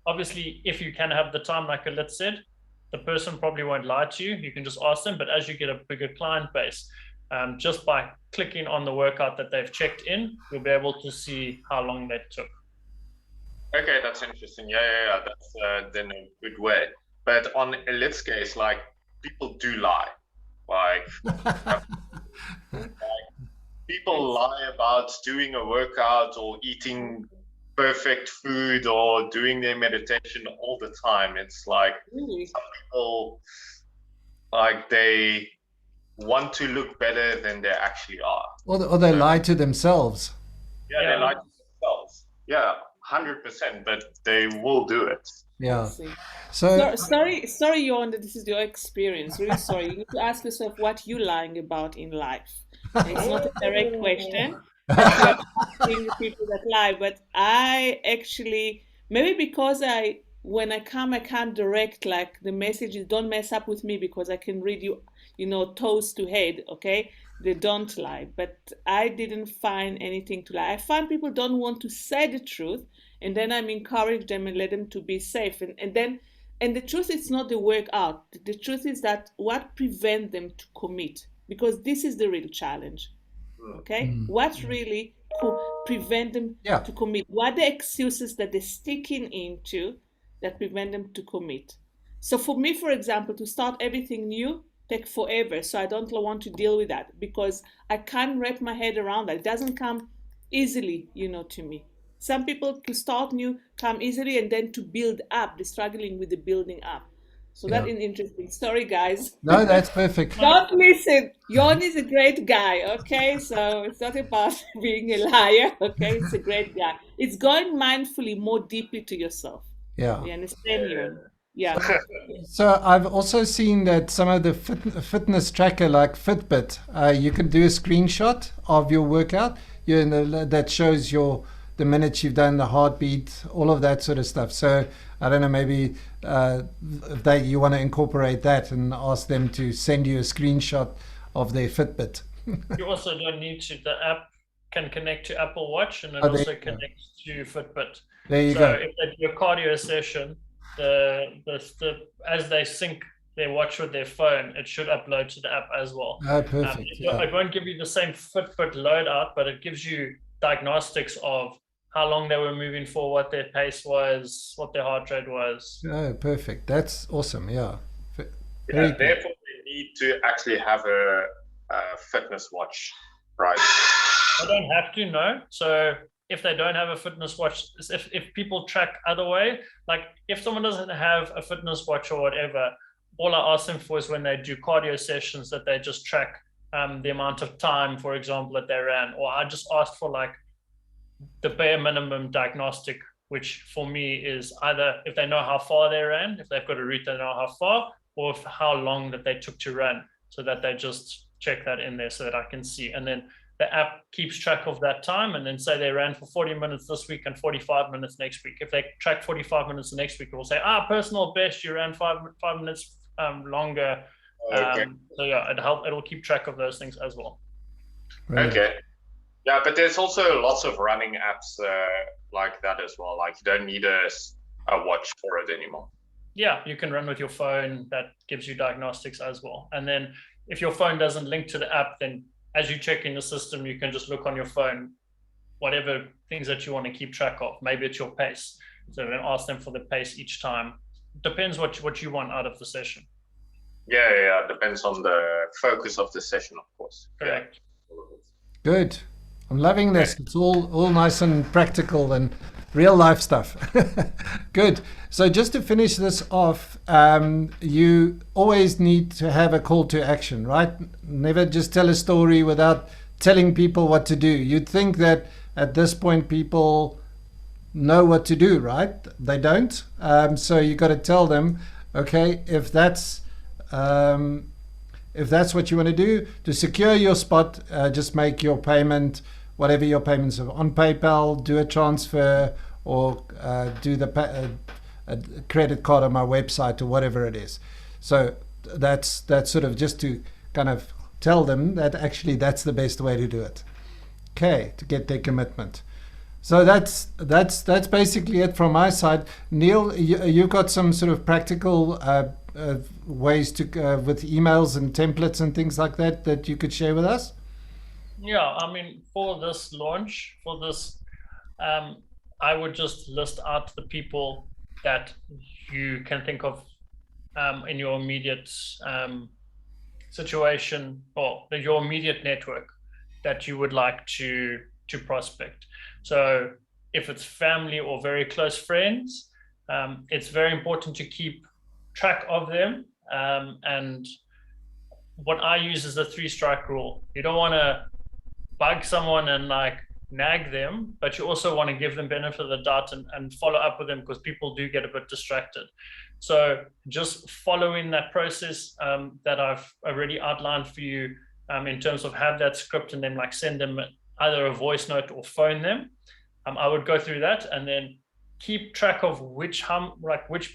obviously, if you can have the time, like Alit said, the person probably won't lie to you. You can just ask them. But as you get a bigger client base, just by clicking on the workout that they've checked in, you'll be able to see how long that took. Okay, that's interesting. Yeah. That's then a good way. But on Elit's case, like, people do lie. Like people lie about doing a workout or eating perfect food or doing their meditation all the time. It's like some people, like, they want to look better than they actually are. Or they lie to themselves. Yeah, they lie to themselves. Yeah, 100%, but they will do it. Yeah. So sorry, Jon, that this is your experience. Really sorry. You need to ask yourself what you're lying about in life. It's not a direct question. Asking people that lie, but I actually, maybe because when I come, I can't direct, like, the message is don't mess up with me because I can read you, you know, toes to head. Okay, they don't lie, but I didn't find anything to lie. I find people don't want to say the truth, and then I'm encourage them and let them to be safe, and the truth is not the workout. The truth is that what prevents them to commit, because this is the real challenge. Okay, what really could prevent them to commit? What are the excuses that they're sticking into that prevent them to commit? So for me, for example, to start everything new take forever. So I don't want to deal with that because I can't wrap my head around that. It doesn't come easily, you know, to me. Some people to start new come easily, and then to build up, they're struggling with the building up. So that's an interesting story, guys. No, that's perfect. Don't listen. Jon is a great guy, okay? So it's not about being a liar, okay? It's a great guy. It's going mindfully more deeply to yourself. Yeah. You understand, Jon? Yeah. So I've also seen that some of the fitness tracker like Fitbit, you can do a screenshot of your workout, that shows the minutes you've done, the heartbeat, all of that sort of stuff. So I don't know, maybe if you want to incorporate that and ask them to send you a screenshot of their Fitbit. You also don't need to. The app can connect to Apple Watch, and it also connects to Fitbit. There you go. So if they do a cardio session, as they sync their watch with their phone, it should upload to the app as well. Oh, perfect. It won't give you the same Fitbit loadout, but it gives you diagnostics of how long they were moving for, what their pace was, what their heart rate was. Oh, perfect. That's awesome. Yeah. Yeah, Very good. therefore, they need to actually have a fitness watch, right? They don't have to, no. So if they don't have a fitness watch, if people track other way, like if someone doesn't have a fitness watch or whatever, all I ask them for is when they do cardio sessions that they just track the amount of time, for example, that they ran. Or I just asked for like the bare minimum diagnostic, which for me is either if they know how far they ran, if they've got a route they know how far, or if how long that they took to run, so that they just check that in there so that I can see. And then the app keeps track of that time, and then say they ran for 40 minutes this week and 45 minutes next week. If they track 45 minutes the next week, it will say, personal best, you ran five minutes longer. Okay. So yeah, it'll keep track of those things as well. Right. Okay. Yeah, but there's also lots of running apps like that as well. Like you don't need a watch for it anymore. Yeah, you can run with your phone. That gives you diagnostics as well. And then if your phone doesn't link to the app, then as you check in the system, you can just look on your phone, whatever things that you want to keep track of. Maybe it's your pace. So then ask them for the pace each time. Depends what you want out of the session. Yeah. Depends on the focus of the session, of course. Correct. Yeah. Good. I'm loving this. It's all nice and practical and real life stuff. Good. So just to finish this off, you always need to have a call to action, right? Never just tell a story without telling people what to do. You'd think that at this point people know what to do, right? They don't. So you got to tell them, okay, if that's what you want to do to secure your spot, just make your payment, whatever your payments are, on PayPal, do a transfer, or do the a credit card on my website or whatever it is. So that's sort of just to kind of tell them that actually that's the best way to do it. Okay, to get their commitment. So that's basically it from my side. Neil, you've got some sort of practical ways to with emails and templates and things like that you could share with us? Yeah, I mean, for this launch, I would just list out the people that you can think of in your immediate situation, or your immediate network that you would like to prospect. So if it's family or very close friends, it's very important to keep track of them. And what I use is the 3-strike rule. You don't want to bug someone and like nag them, but you also want to give them benefit of the doubt and follow up with them, because people do get a bit distracted. So just following that process that I've already outlined for you in terms of have that script and then like send them either a voice note or phone them. I would go through that and then keep track of which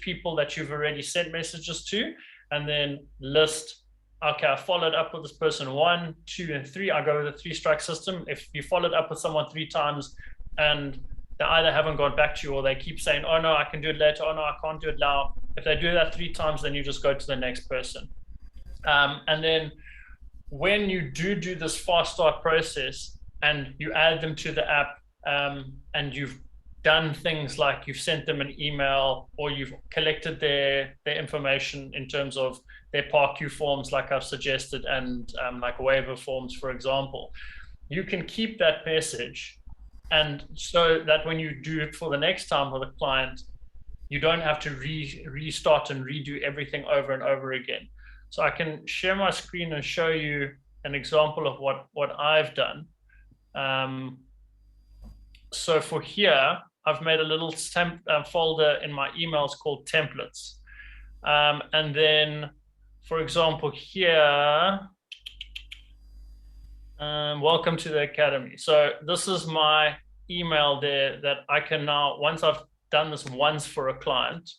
people that you've already sent messages to, and then list, okay, I followed up with this person 1, 2, and 3. I go with a 3-strike system. If you followed up with someone 3 times and they either haven't gone back to you or they keep saying, oh no, I can do it later, oh no, I can't do it now. If they do that 3 times, then you just go to the next person. And then when you do this fast start process and you add them to the app, and you've done things like you've sent them an email or you've collected their information in terms of their PARQ forms, like I've suggested, and like waiver forms, for example, you can keep that message. And so that when you do it for the next time with a client, you don't have to restart and redo everything over and over again. So I can share my screen and show you an example of what I've done. So for here, I've made a little folder in my emails called templates. And then, for example, here, welcome to the Academy. So this is my email there that I can now, once I've done this once for a client,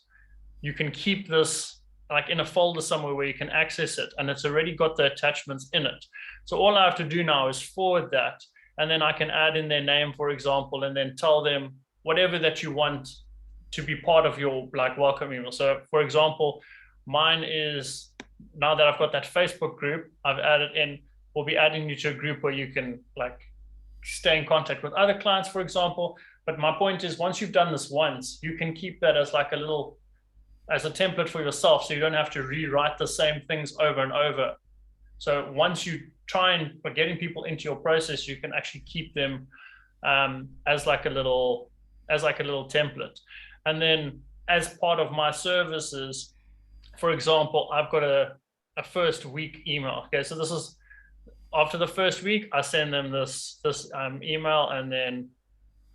you can keep this like in a folder somewhere where you can access it, and it's already got the attachments in it. So all I have to do now is forward that, and then I can add in their name, for example, and then tell them whatever that you want to be part of your like welcome email. So for example, Mine is, now that I've got that Facebook group, I've added in, we'll be adding you to a group where you can like stay in contact with other clients, for example. But my point is, once you've done this once, you can keep that as like as a template for yourself, so you don't have to rewrite the same things over and over. So once you try and getting people into your process, you can actually keep them as like a little template. And then as part of my services, for example, I've got a first week email. Okay, so this is after the first week, I send them this email, and then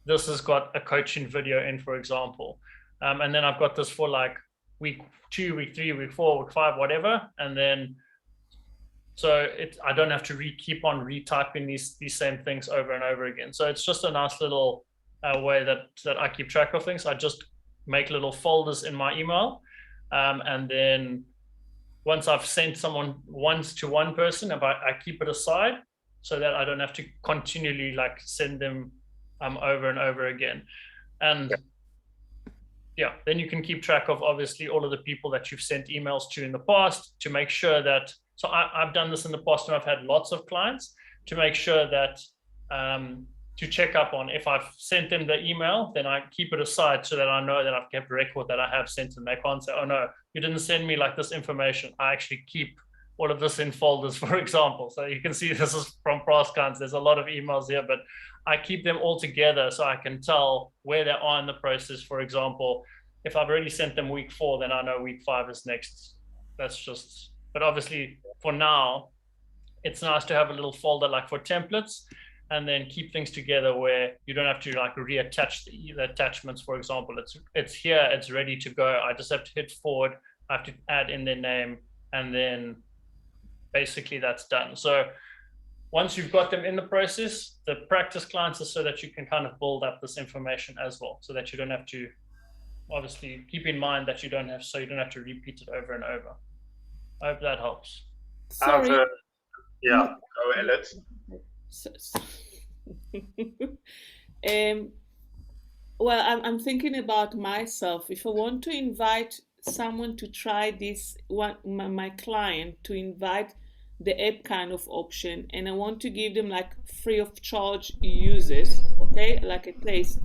this has got a coaching video in, for example. And then I've got this for like week 2, week 3, week 4, week 5, whatever. And then, so I don't have to keep on retyping these same things over and over again. So it's just a nice little way that I keep track of things. I just make little folders in my email. And then once I've sent someone once to one person, I keep it aside so that I don't have to continually like send them over and over again. And yeah, then you can keep track of obviously all of the people that you've sent emails to in the past to make sure that, so I've done this in the past and I've had lots of clients to make sure that, to check up on if I've sent them the email, then I keep it aside so that I know that I've kept record that I have sent them. They can't say, oh no, you didn't send me like this information. I actually keep all of this in folders, for example. So you can see this is from past clients. There's a lot of emails here, but I keep them all together so I can tell where they are in the process. For example, if I've already sent them week 4, then I know week 5 is next. That's just, but obviously for now, it's nice to have a little folder like for templates, and then keep things together where you don't have to like reattach the attachments. For example, it's here, it's ready to go. I just have to hit forward. I have to add in their name, and then basically that's done. So once you've got them in the process, the practice clients are so that you can kind of build up this information as well, so that you don't have to, obviously keep in mind that you don't have to repeat it over and over. I hope that helps. Sorry. Yeah, go Elliot. Well, I'm thinking about myself. If I want to invite someone to try this, my client to invite the app kind of option, and I want to give them like free of charge uses, okay, like a taste.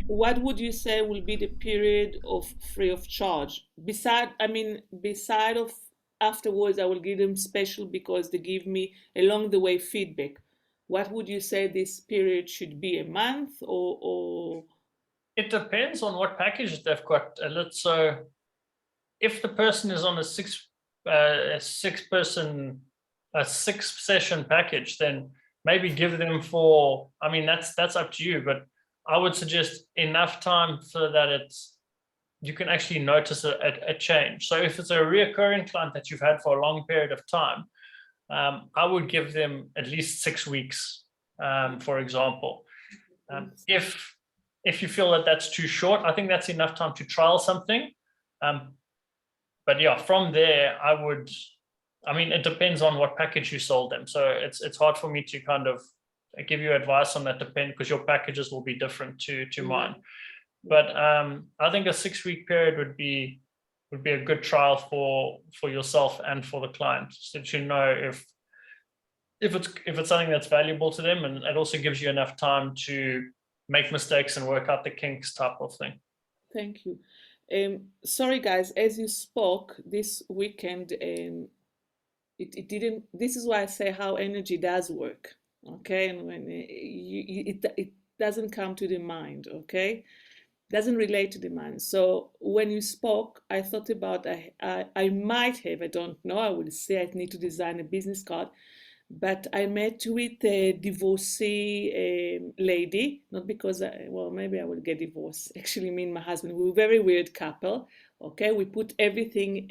What would you say will be the period of free of charge? Beside of afterwards, I will give them special because they give me along the way feedback. What would you say this period should be? A month or? It depends on what package they've got. So if the person is on a six session package, then maybe give them for, I mean, that's up to you, but I would suggest enough time so that you can actually notice a change. So if it's a reoccurring client that you've had for a long period of time, I would give them at least 6 weeks, for example. If you feel that that's too short, I think that's enough time to trial something. But yeah, from there, it depends on what package you sold them. So it's hard for me to kind of give you advice on that, because your packages will be different to mine. But I think a 6-week period would be a good trial for yourself and for the client, so that you know if it's something that's valuable to them, and it also gives you enough time to make mistakes and work out the kinks type of thing. Thank you. Sorry guys, as you spoke this weekend, it didn't. This is why I say how energy does work. Okay, and when it doesn't come to the mind. Okay. Doesn't relate to the mind. So when you spoke, I thought about I might have, I don't know, I would say I need to design a business card, but I met with a divorcee lady, not because, maybe I will get divorced. Actually, me and my husband, we were a very weird couple. Okay, we put everything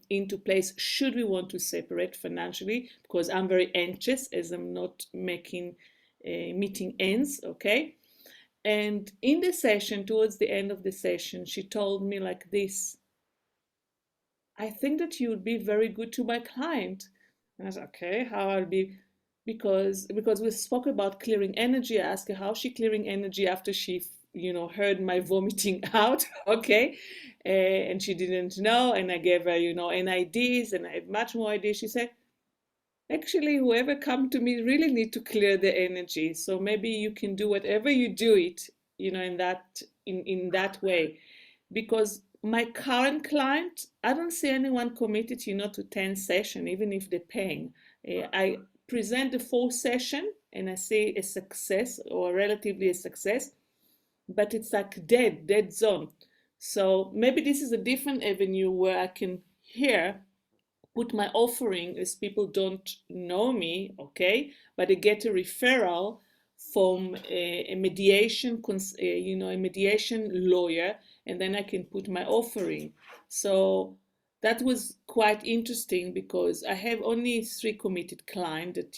into place should we want to separate financially, because I'm very anxious as I'm not meeting ends, okay? And in the session, towards the end of the session, she told me like this: I think that you would be very good to my client. And I was like, okay, how I'll be, because we spoke about clearing energy. I asked her how she clearing energy after she heard my vomiting out, okay, and she didn't know, and I gave her, an ideas, and I have much more ideas. She said, actually, whoever come to me really need to clear the energy. So maybe you can do whatever you do it, in that way, because my current client, I don't see anyone committed, to 10 session, even if they're paying. I present the full session and I see a success or relatively a success, but it's like dead zone. So maybe this is a different avenue where I can here put my offering as people don't know me, okay, but they get a referral from a mediation, a mediation lawyer, and then I can put my offering. So that was quite interesting because I have only 3 committed clients that,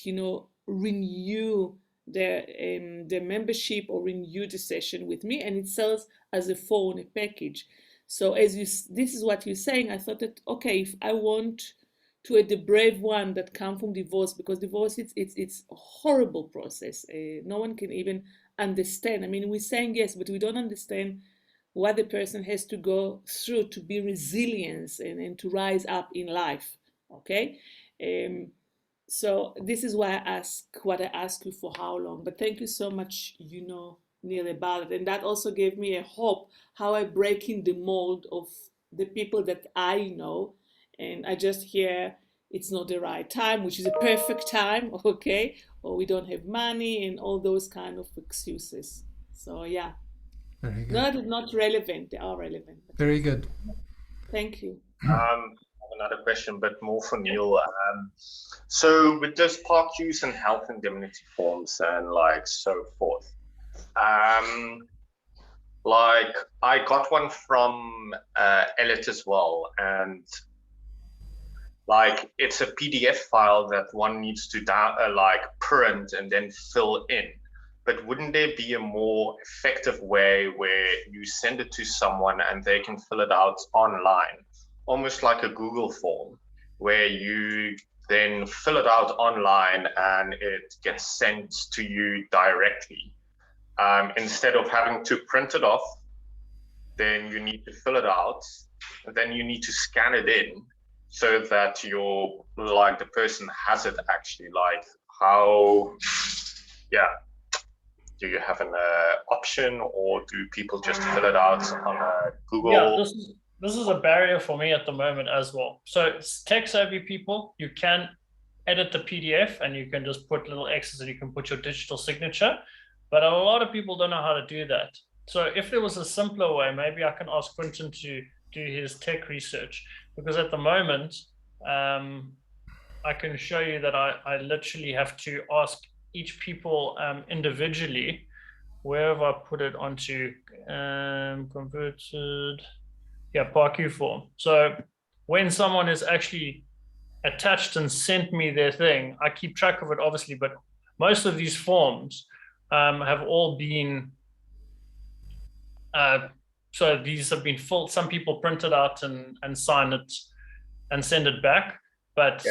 renew their membership or renew the session with me, and it sells as a phone, a package. So this is what you're saying. I thought that, okay, if I want to the brave one that come from divorce, because divorce, it's a horrible process. No one can even understand. I mean, we're saying yes, but we don't understand what the person has to go through to be resilient and to rise up in life, okay? So this is why I ask you for how long. But thank you so much, Neil, about it. And that also gave me a hope how I break in the mold of the people that I know. And I just hear it's not the right time, which is a perfect time, okay? Or we don't have money and all those kind of excuses. So yeah. Very good. Not relevant. They are relevant. Very good. Thank you. I have another question, but more for Neil. So with those park use and health indemnity forms and so forth, I got one from Elliot as well, and it's a PDF file that one needs to print and then fill in. But wouldn't there be a more effective way where you send it to someone and they can fill it out online, almost like a Google form, where you then fill it out online and it gets sent to you directly? Instead of having to print it off, then you need to fill it out, and then you need to scan it in so that the person has it actually. Do you have an option, or do people just fill it out on Google? Yeah, this is a barrier for me at the moment as well. So tech savvy people, you can edit the PDF and you can just put little X's and you can put your digital signature. But a lot of people don't know how to do that. So if there was a simpler way, maybe I can ask Quentin to do his tech research, because at the moment, I can show you that I literally have to ask each people individually. Where have I put it onto? Converted, ParkU form. So when someone is actually attached and sent me their thing, I keep track of it, obviously, but most of these forms have all been, so these have been full. Some people print it out and sign it and send it back, but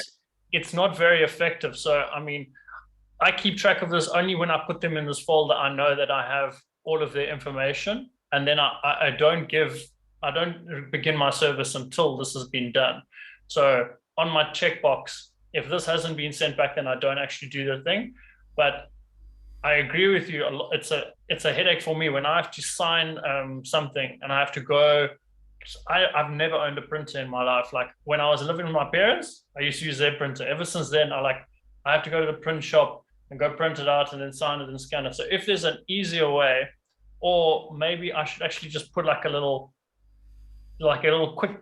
it's not very effective. So, I mean, I keep track of this only when I put them in this folder. I know that I have all of their information, and then I don't begin my service until this has been done. So on my checkbox, if this hasn't been sent back, then I don't actually do the thing. But I agree with you. It's a headache for me when I have to sign something and I have to go. I've never owned a printer in my life. Like when I was living with my parents, I used to use their printer. Ever since then, I have to go to the print shop and go print it out and then sign it and scan it. So if there's an easier way, or maybe I should actually just put a little quick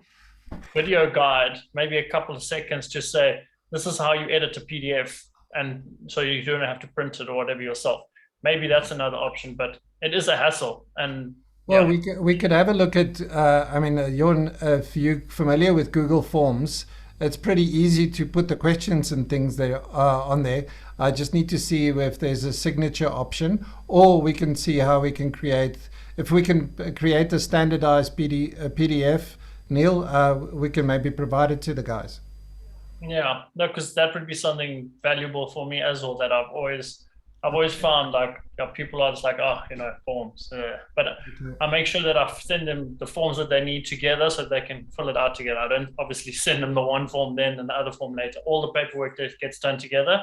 video guide, maybe a couple of seconds, to say, this is how you edit a PDF. And so you don't have to print it or whatever yourself. Maybe that's another option, but it is a hassle. And well, we could have a look at, Jorn, if you're familiar with Google Forms, it's pretty easy to put the questions and things there on there. I just need to see if there's a signature option, or we can see how we can create, if we can create a standardized PDF, Neil, we can maybe provide it to the guys. Yeah, no, because that would be something valuable for me as well, that I've always I've always found like people are just like, oh, forms. But I make sure that I send them the forms that they need together so they can fill it out together. I don't obviously send them the one form then and the other form later. All the paperwork that gets done together.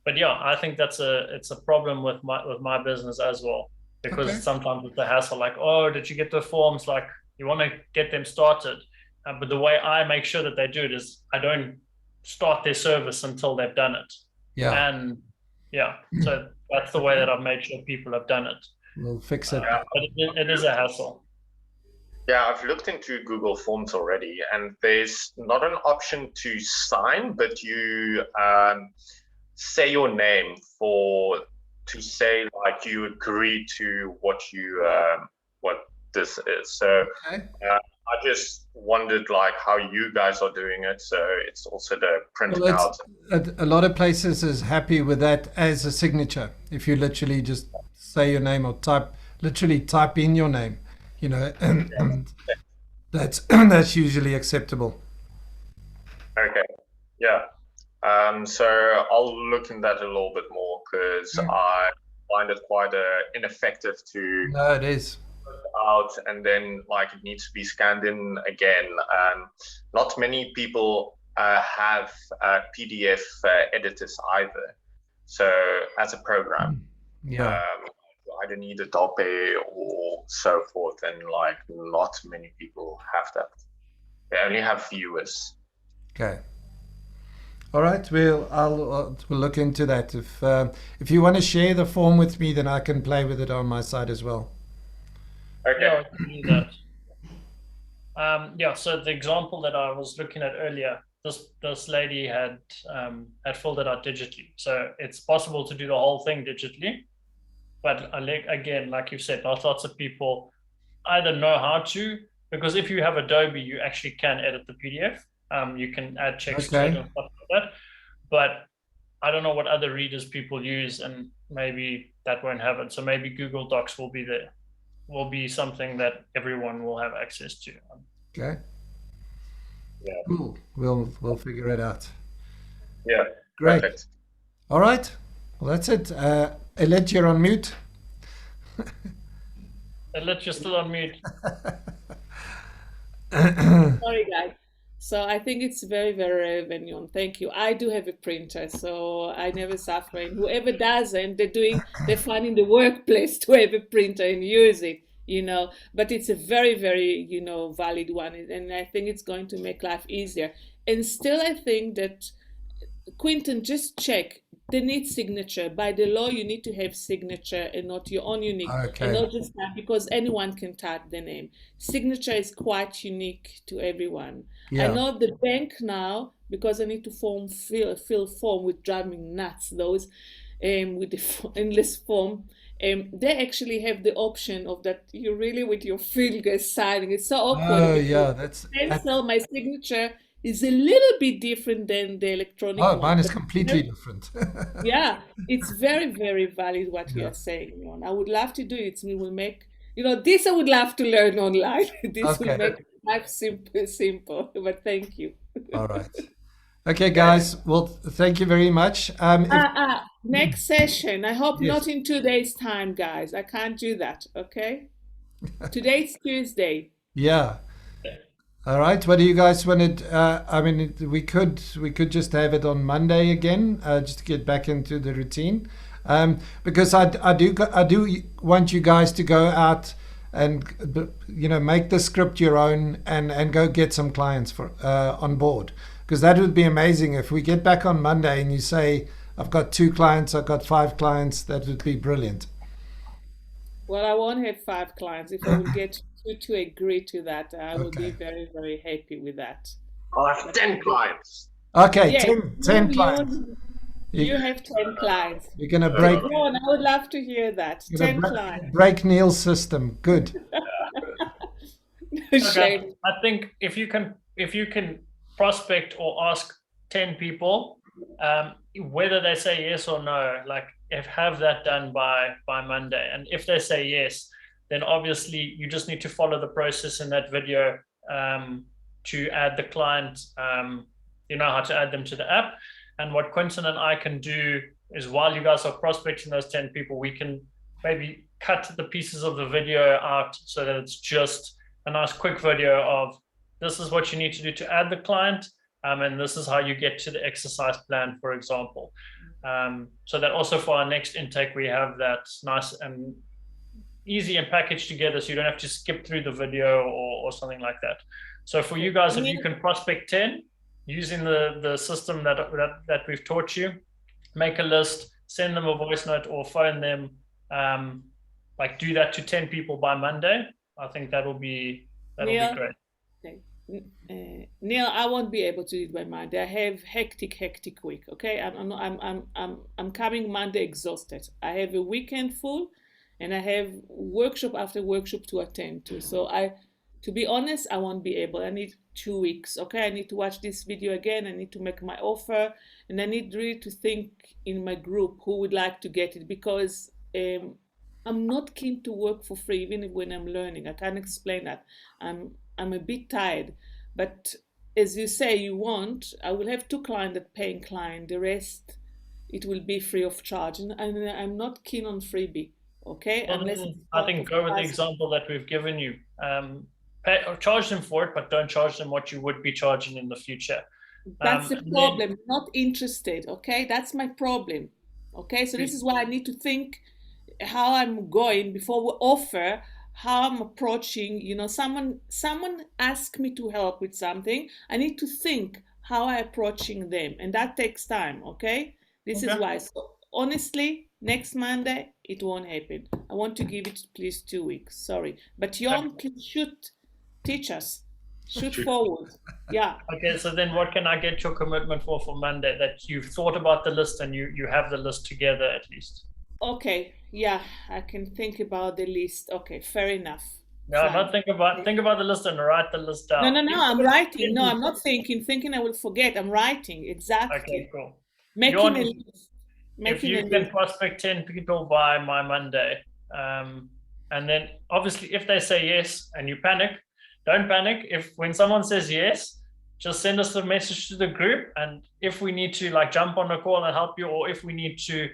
But yeah, I think it's a problem with my business as well, because sometimes it's a hassle. Like, oh, did you get the forms? Like, you want to get them started, but the way I make sure that they do it is I don't start their service until they've done it. Yeah. And yeah, so that's the way that I've made sure people have done it. We'll fix it. But it is a hassle. Yeah, I've looked into Google Forms already, and there's not an option to sign, but you say your name to say like you agree to what this is. So I just wondered like how you guys are doing it. So it's also the printing out. A lot of places is happy with that as a signature. If you literally just say your name or literally type in your name, and that's usually acceptable. Okay. Yeah. So I'll look in that a little bit more, because I find it quite ineffective to. No, it is. Out and then like it needs to be scanned in again. Not many people have PDF editors either. So as a program, I don't need Adobe or so forth, and like not many people have that. They only have viewers. Okay. All right, we'll look into that. If you want to share the form with me, then I can play with it on my side as well. Okay. Yeah, I can do that. So the example that I was looking at earlier, this lady had filled it out digitally. So it's possible to do the whole thing digitally. But again, like you said, lots of people either know how to, because if you have Adobe, you actually can edit the PDF. You can add checks to it and stuff like that. But I don't know what other readers people use, and maybe that won't have it. So maybe Google Docs will be something that everyone will have access to. Okay. Yeah. Cool. We'll figure it out. Yeah. Great. Perfect. All right. Well, that's it. Elet, you're on mute. Elet, you're still on mute. Sorry, guys. So I think it's very, very relevant. Thank you. I do have a printer, so I never suffer. And whoever doesn't, they're finding the workplace to have a printer and use it, But it's a very, very, valid one. And I think it's going to make life easier. And still, I think that, Quinton, just check. They need signature. By the law, you need to have signature and not your own unique. Okay. And not just that, because anyone can type the name. Signature is quite unique to everyone. Yeah. I know the bank now, because I need to fill form with driving nuts, those with the endless form. They actually have the option of that you really with your fingers signing. It's so awkward. Oh, yeah, that's. So my signature is a little bit different than the electronic one. Mine is completely different. Yeah, it's very, very valid what you are saying. I would love to do it. We will make, this I would love to learn online. This will make life simple. But thank you. All right. Okay, guys. Well, thank you very much. Next session. I hope not in 2 days' time, guys. I can't do that. Okay. Today's Tuesday. Yeah. All right. What do you guys want to? We could just have it on Monday again, just to get back into the routine, because I do want you guys to go out and make the script your own and go get some clients on board, because that would be amazing if we get back on Monday and you say I've got 2 clients, I've got 5 clients. That would be brilliant. Well, I won't have 5 clients. If I will get you to agree to that, I will be very, very happy with that. I'll have 10 clients. Okay, yeah, 10 clients. You have 10 clients. You're going to break. Go on, I would love to hear that. 10 clients. Break Neil's system. Good. Okay. I think if you can prospect or ask 10 people, whether they say yes or no, have that done by Monday. And if they say yes, then obviously you just need to follow the process in that video to add the client. You know how to add them to the app. And what Quinton and I can do is while you guys are prospecting those 10 people, we can maybe cut the pieces of the video out so that it's just a nice quick video of this is what you need to do to add the client, and this is how you get to the exercise plan, for example. So that also for our next intake, we have that nice and easy and packaged together, so you don't have to skip through the video or something like that. So for you guys, if you can prospect 10 using the system that we've taught you, make a list, send them a voice note or phone them, like do that to 10 people by Monday. I think that'll be great. Okay. Neil, I won't be able to do it by Monday. I have hectic week. Okay, I'm coming Monday exhausted. I have a weekend full, and I have workshop after workshop to attend to. So to be honest, I won't be able. I need 2 weeks. Okay, I need to watch this video again. I need to make my offer, and I need really to think in my group who would like to get it, because I'm not keen to work for free, even when I'm learning. I can't explain that. I'm a bit tired, but as you say, I will have 2 clients that paying client. The rest, it will be free of charge, and I'm not keen on freebie. Okay, well, I think go with the example that we've given you. Charge them for it, but don't charge them what you would be charging in the future. That's the problem. Not interested. Okay, that's my problem. Okay, so this is why I need to think how I'm going before we offer, how I'm approaching. Someone asked me to help with something. I need to think how I'm approaching them, and that takes time. Okay, this is why. So honestly, next Monday it won't happen. I want to give it at least 2 weeks. Sorry, but Jon should teach us. Shoot forward. Yeah. Okay, so then what can I get your commitment for Monday? That you've thought about the list and you have the list together at least. Okay, yeah, I can think about the list. Okay, fair enough. No, not think about the list and write the list down. No, I'm writing. No, I'm not thinking. Thinking I will forget. I'm writing. Exactly. Okay, cool. Making a list. If you can prospect 10 people by my Monday, and then obviously if they say yes and you panic, don't panic. When someone says yes, just send us a message to the group, and if we need to jump on a call and help you, or if we need to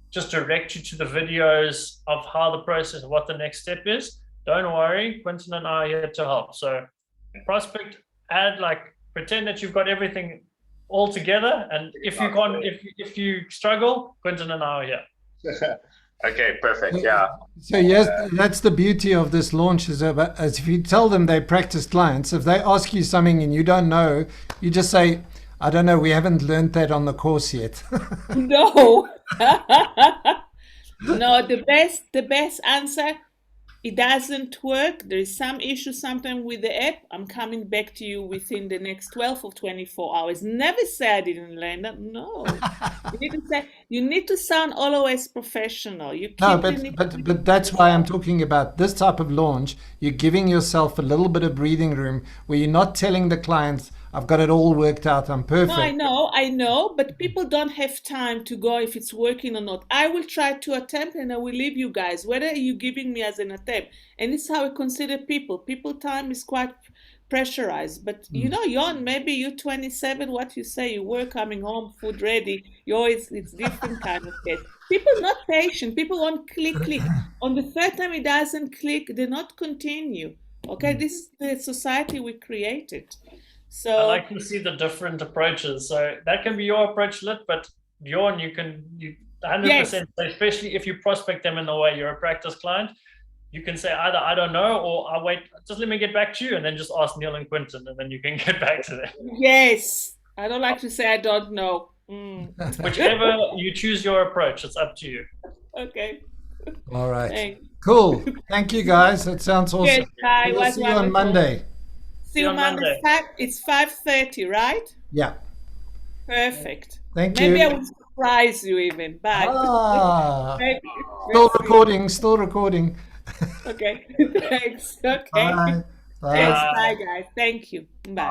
just direct you to the videos of how the process, what the next step is, don't worry, Quinton and I are here to help. So prospect, add, pretend that you've got everything all together, and if you can't, if you struggle, Quinton and I are here. Okay, perfect. Yeah. So yes, that's the beauty of this launch is as if you tell them they're practice clients, if they ask you something and you don't know, you just say, I don't know, we haven't learned that on the course yet. No. No, the best answer, it doesn't work. There is some issue sometimes with the app. I'm coming back to you within the next 12 or 24 hours. Never say I didn't learn that. No. You need to sound always professional. But that's why I'm talking about this type of launch. You're giving yourself a little bit of breathing room where you're not telling the clients, I've got it all worked out, I'm perfect. No, I know, but people don't have time to go if it's working or not. I will try to attempt, and I will leave you guys, whether you're giving me as an attempt. And this is how I consider people. People time is quite pressurized. But Jon, maybe you're 27, what you say, you were coming home, food ready, it's different kind of case. People not patient, people won't click. On the third time it doesn't click, they not continue. Okay, this is the society we created. So I like to see the different approaches. So that can be your approach, Lit, but Jon, you 100%, especially if you prospect them in the way you're a practice client, you can say either I don't know, or I'll wait, just let me get back to you, and then just ask Neil and Quinton, and then you can get back to them. Yes, I don't like to say I don't know. Whichever you choose your approach, it's up to you. Okay. All right. Thanks. Cool. Thank you, guys. That sounds awesome. Yes, bye. We'll see you on Monday. See you on Monday. It's 5:30, right? Yeah. Perfect. Thank you. Maybe I will surprise you even. Bye. Still recording. Okay. Thanks. Okay. Bye. Thanks. Bye, guys. Thank you. Bye.